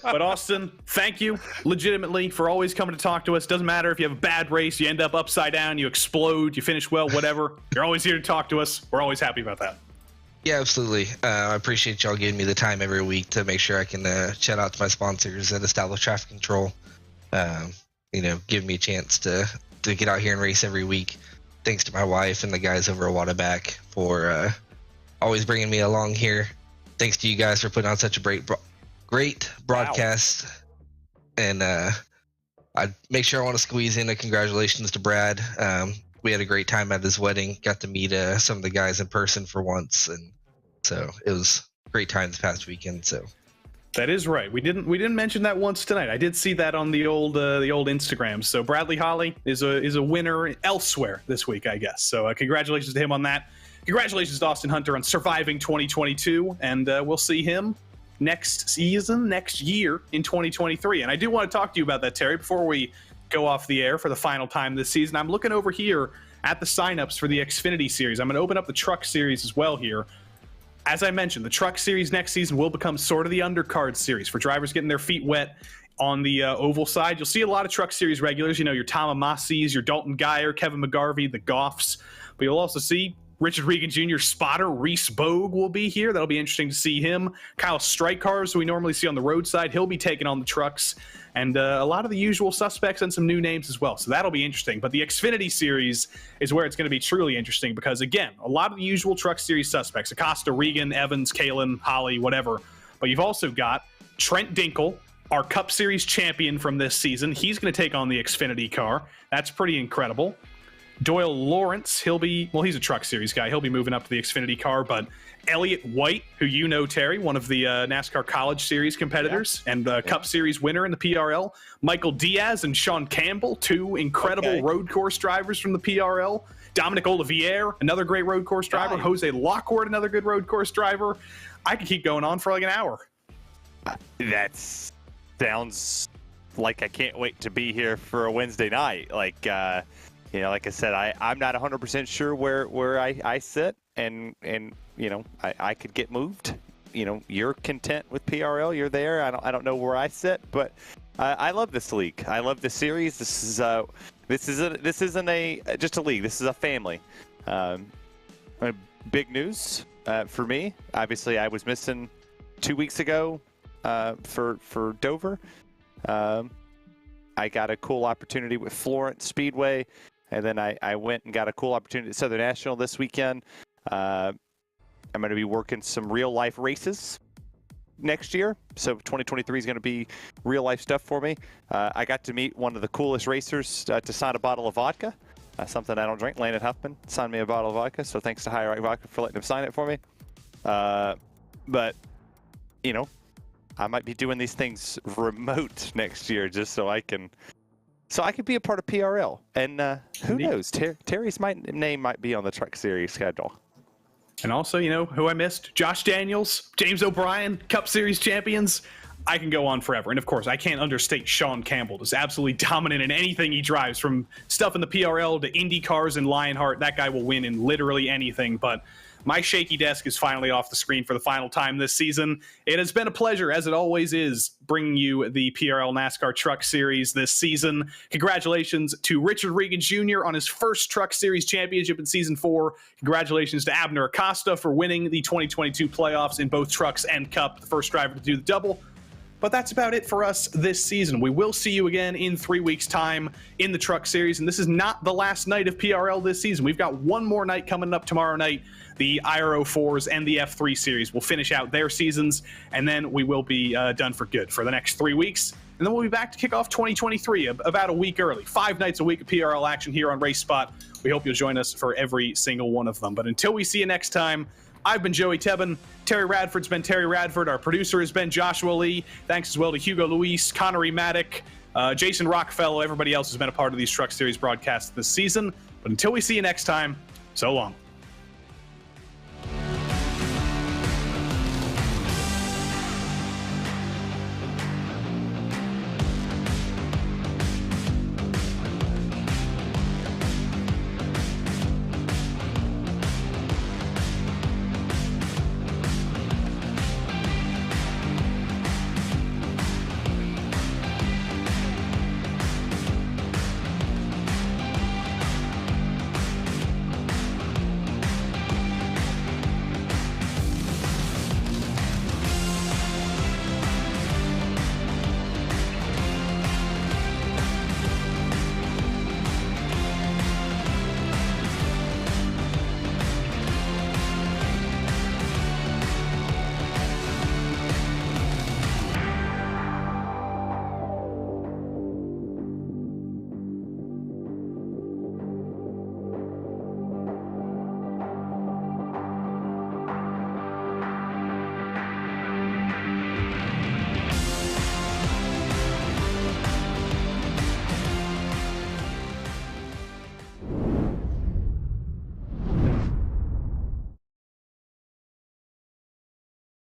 But Austin, thank you legitimately for always coming to talk to us. Doesn't matter if you have a bad race, you end up upside down, you explode, you finish well, whatever. You're always here to talk to us. We're always happy about that. Yeah, absolutely. I appreciate y'all giving me the time every week to make sure I can shout out to my sponsors and establish traffic control. Give me a chance to get out here and race every week. Thanks to my wife and the guys over at Waterback for always bringing me along here. Thanks to you guys for putting on such a great broadcast. Wow. And I make sure I want to squeeze in a congratulations to Brad. We had a great time at his wedding. Got to meet some of the guys in person for once, and so it was a great time this past weekend. So that is right. We didn't mention that once tonight. I did see that on the old Instagram. So Bradley Holly is a winner elsewhere this week, I guess. So congratulations to him on that. Congratulations to Austin Hunter on surviving 2022, and we'll see him next year in 2023. And I do want to talk to you about that, Terry, before we go off the air for the final time this season. I'm looking over here at the signups for the Xfinity Series. I'm going to open up the Truck Series as well here. As I mentioned, the Truck Series next season will become sort of the undercard series for drivers getting their feet wet on the oval side. You'll see a lot of Truck Series regulars, your Tom Amasis, your Dalton Geyer, Kevin McGarvey, the Goffs. But you'll also see Richard Regan Jr. spotter Reese Bogue will be here. That'll be interesting to see him. Kyle Streitcars, who we normally see on the roadside, he'll be taking on the trucks. And a lot of the usual suspects and some new names as well. So that'll be interesting. But the Xfinity Series is where it's going to be truly interesting because, again, a lot of the usual Truck Series suspects, Acosta, Regan, Evans, Kalen, Holly, whatever. But you've also got Trent Dinkle, our Cup Series champion from this season. He's going to take on the Xfinity car. That's pretty incredible. Doyle Lawrence, he's a Truck Series guy. He'll be moving up to the Xfinity car, but Elliott White, who Terry, one of the NASCAR College Series competitors and Cup Series winner in the PRL. Michael Diaz and Sean Campbell, 2 incredible road course drivers from the PRL. Dominic Olivier, another great road course driver. Jose Lockwood, another good road course driver. I could keep going on for like an hour. That sounds like I can't wait to be here for a Wednesday night. Like like I said, I'm not 100% sure where I sit, and I could get moved. You're content with PRL. You're there. I don't know where I sit, but I love this league. I love the series. This isn't just a league. This is a family. Big news for me. Obviously, I was missing 2 weeks ago for Dover. I got a cool opportunity with Florence Speedway, and then I went and got a cool opportunity at Southern National this weekend. I'm going to be working some real life races next year, so 2023 is going to be real life stuff for me. I got to meet one of the coolest racers to sign a bottle of vodka, something I don't drink. Landon Huffman signed me a bottle of vodka, so thanks to High Rock Vodka for letting him sign it for me. But I might be doing these things remote next year just so I can be a part of PRL. And who knows? Terry's name might be on the Truck Series schedule. And also, who I missed? Josh Daniels, James O'Brien, Cup Series champions. I can go on forever. And of course, I can't understate Sean Campbell. Is absolutely dominant in anything he drives, from stuff in the PRL to Indy cars and Lionheart. That guy will win in literally anything. But my shaky desk is finally off the screen for the final time this season. It has been a pleasure, as it always is, bringing you the PRL NASCAR Truck Series this season. Congratulations to Richard Regan Jr. on his first Truck Series championship in Season 4. Congratulations to Abner Acosta for winning the 2022 playoffs in both Trucks and Cup, the first driver to do the double. But that's about it for us this season. We will see you again in 3 weeks' time in the Truck Series. And this is not the last night of PRL this season. We've got one more night coming up tomorrow night. The IRO4s and the F3 Series will finish out their seasons, and then we will be done for good for the next 3 weeks. And then we'll be back to kick off 2023 about a week early. 5 nights a week of PRL action here on RaceSpot. We hope you'll join us for every single one of them. But until we see you next time, I've been Joey Tebbin. Terry Radford's been Terry Radford. Our producer has been Joshua Lee. Thanks as well to Hugo Luis, Connery Maddock, Jason Rockefeller. Everybody else has been a part of these Truck Series broadcasts this season. But until we see you next time, so long.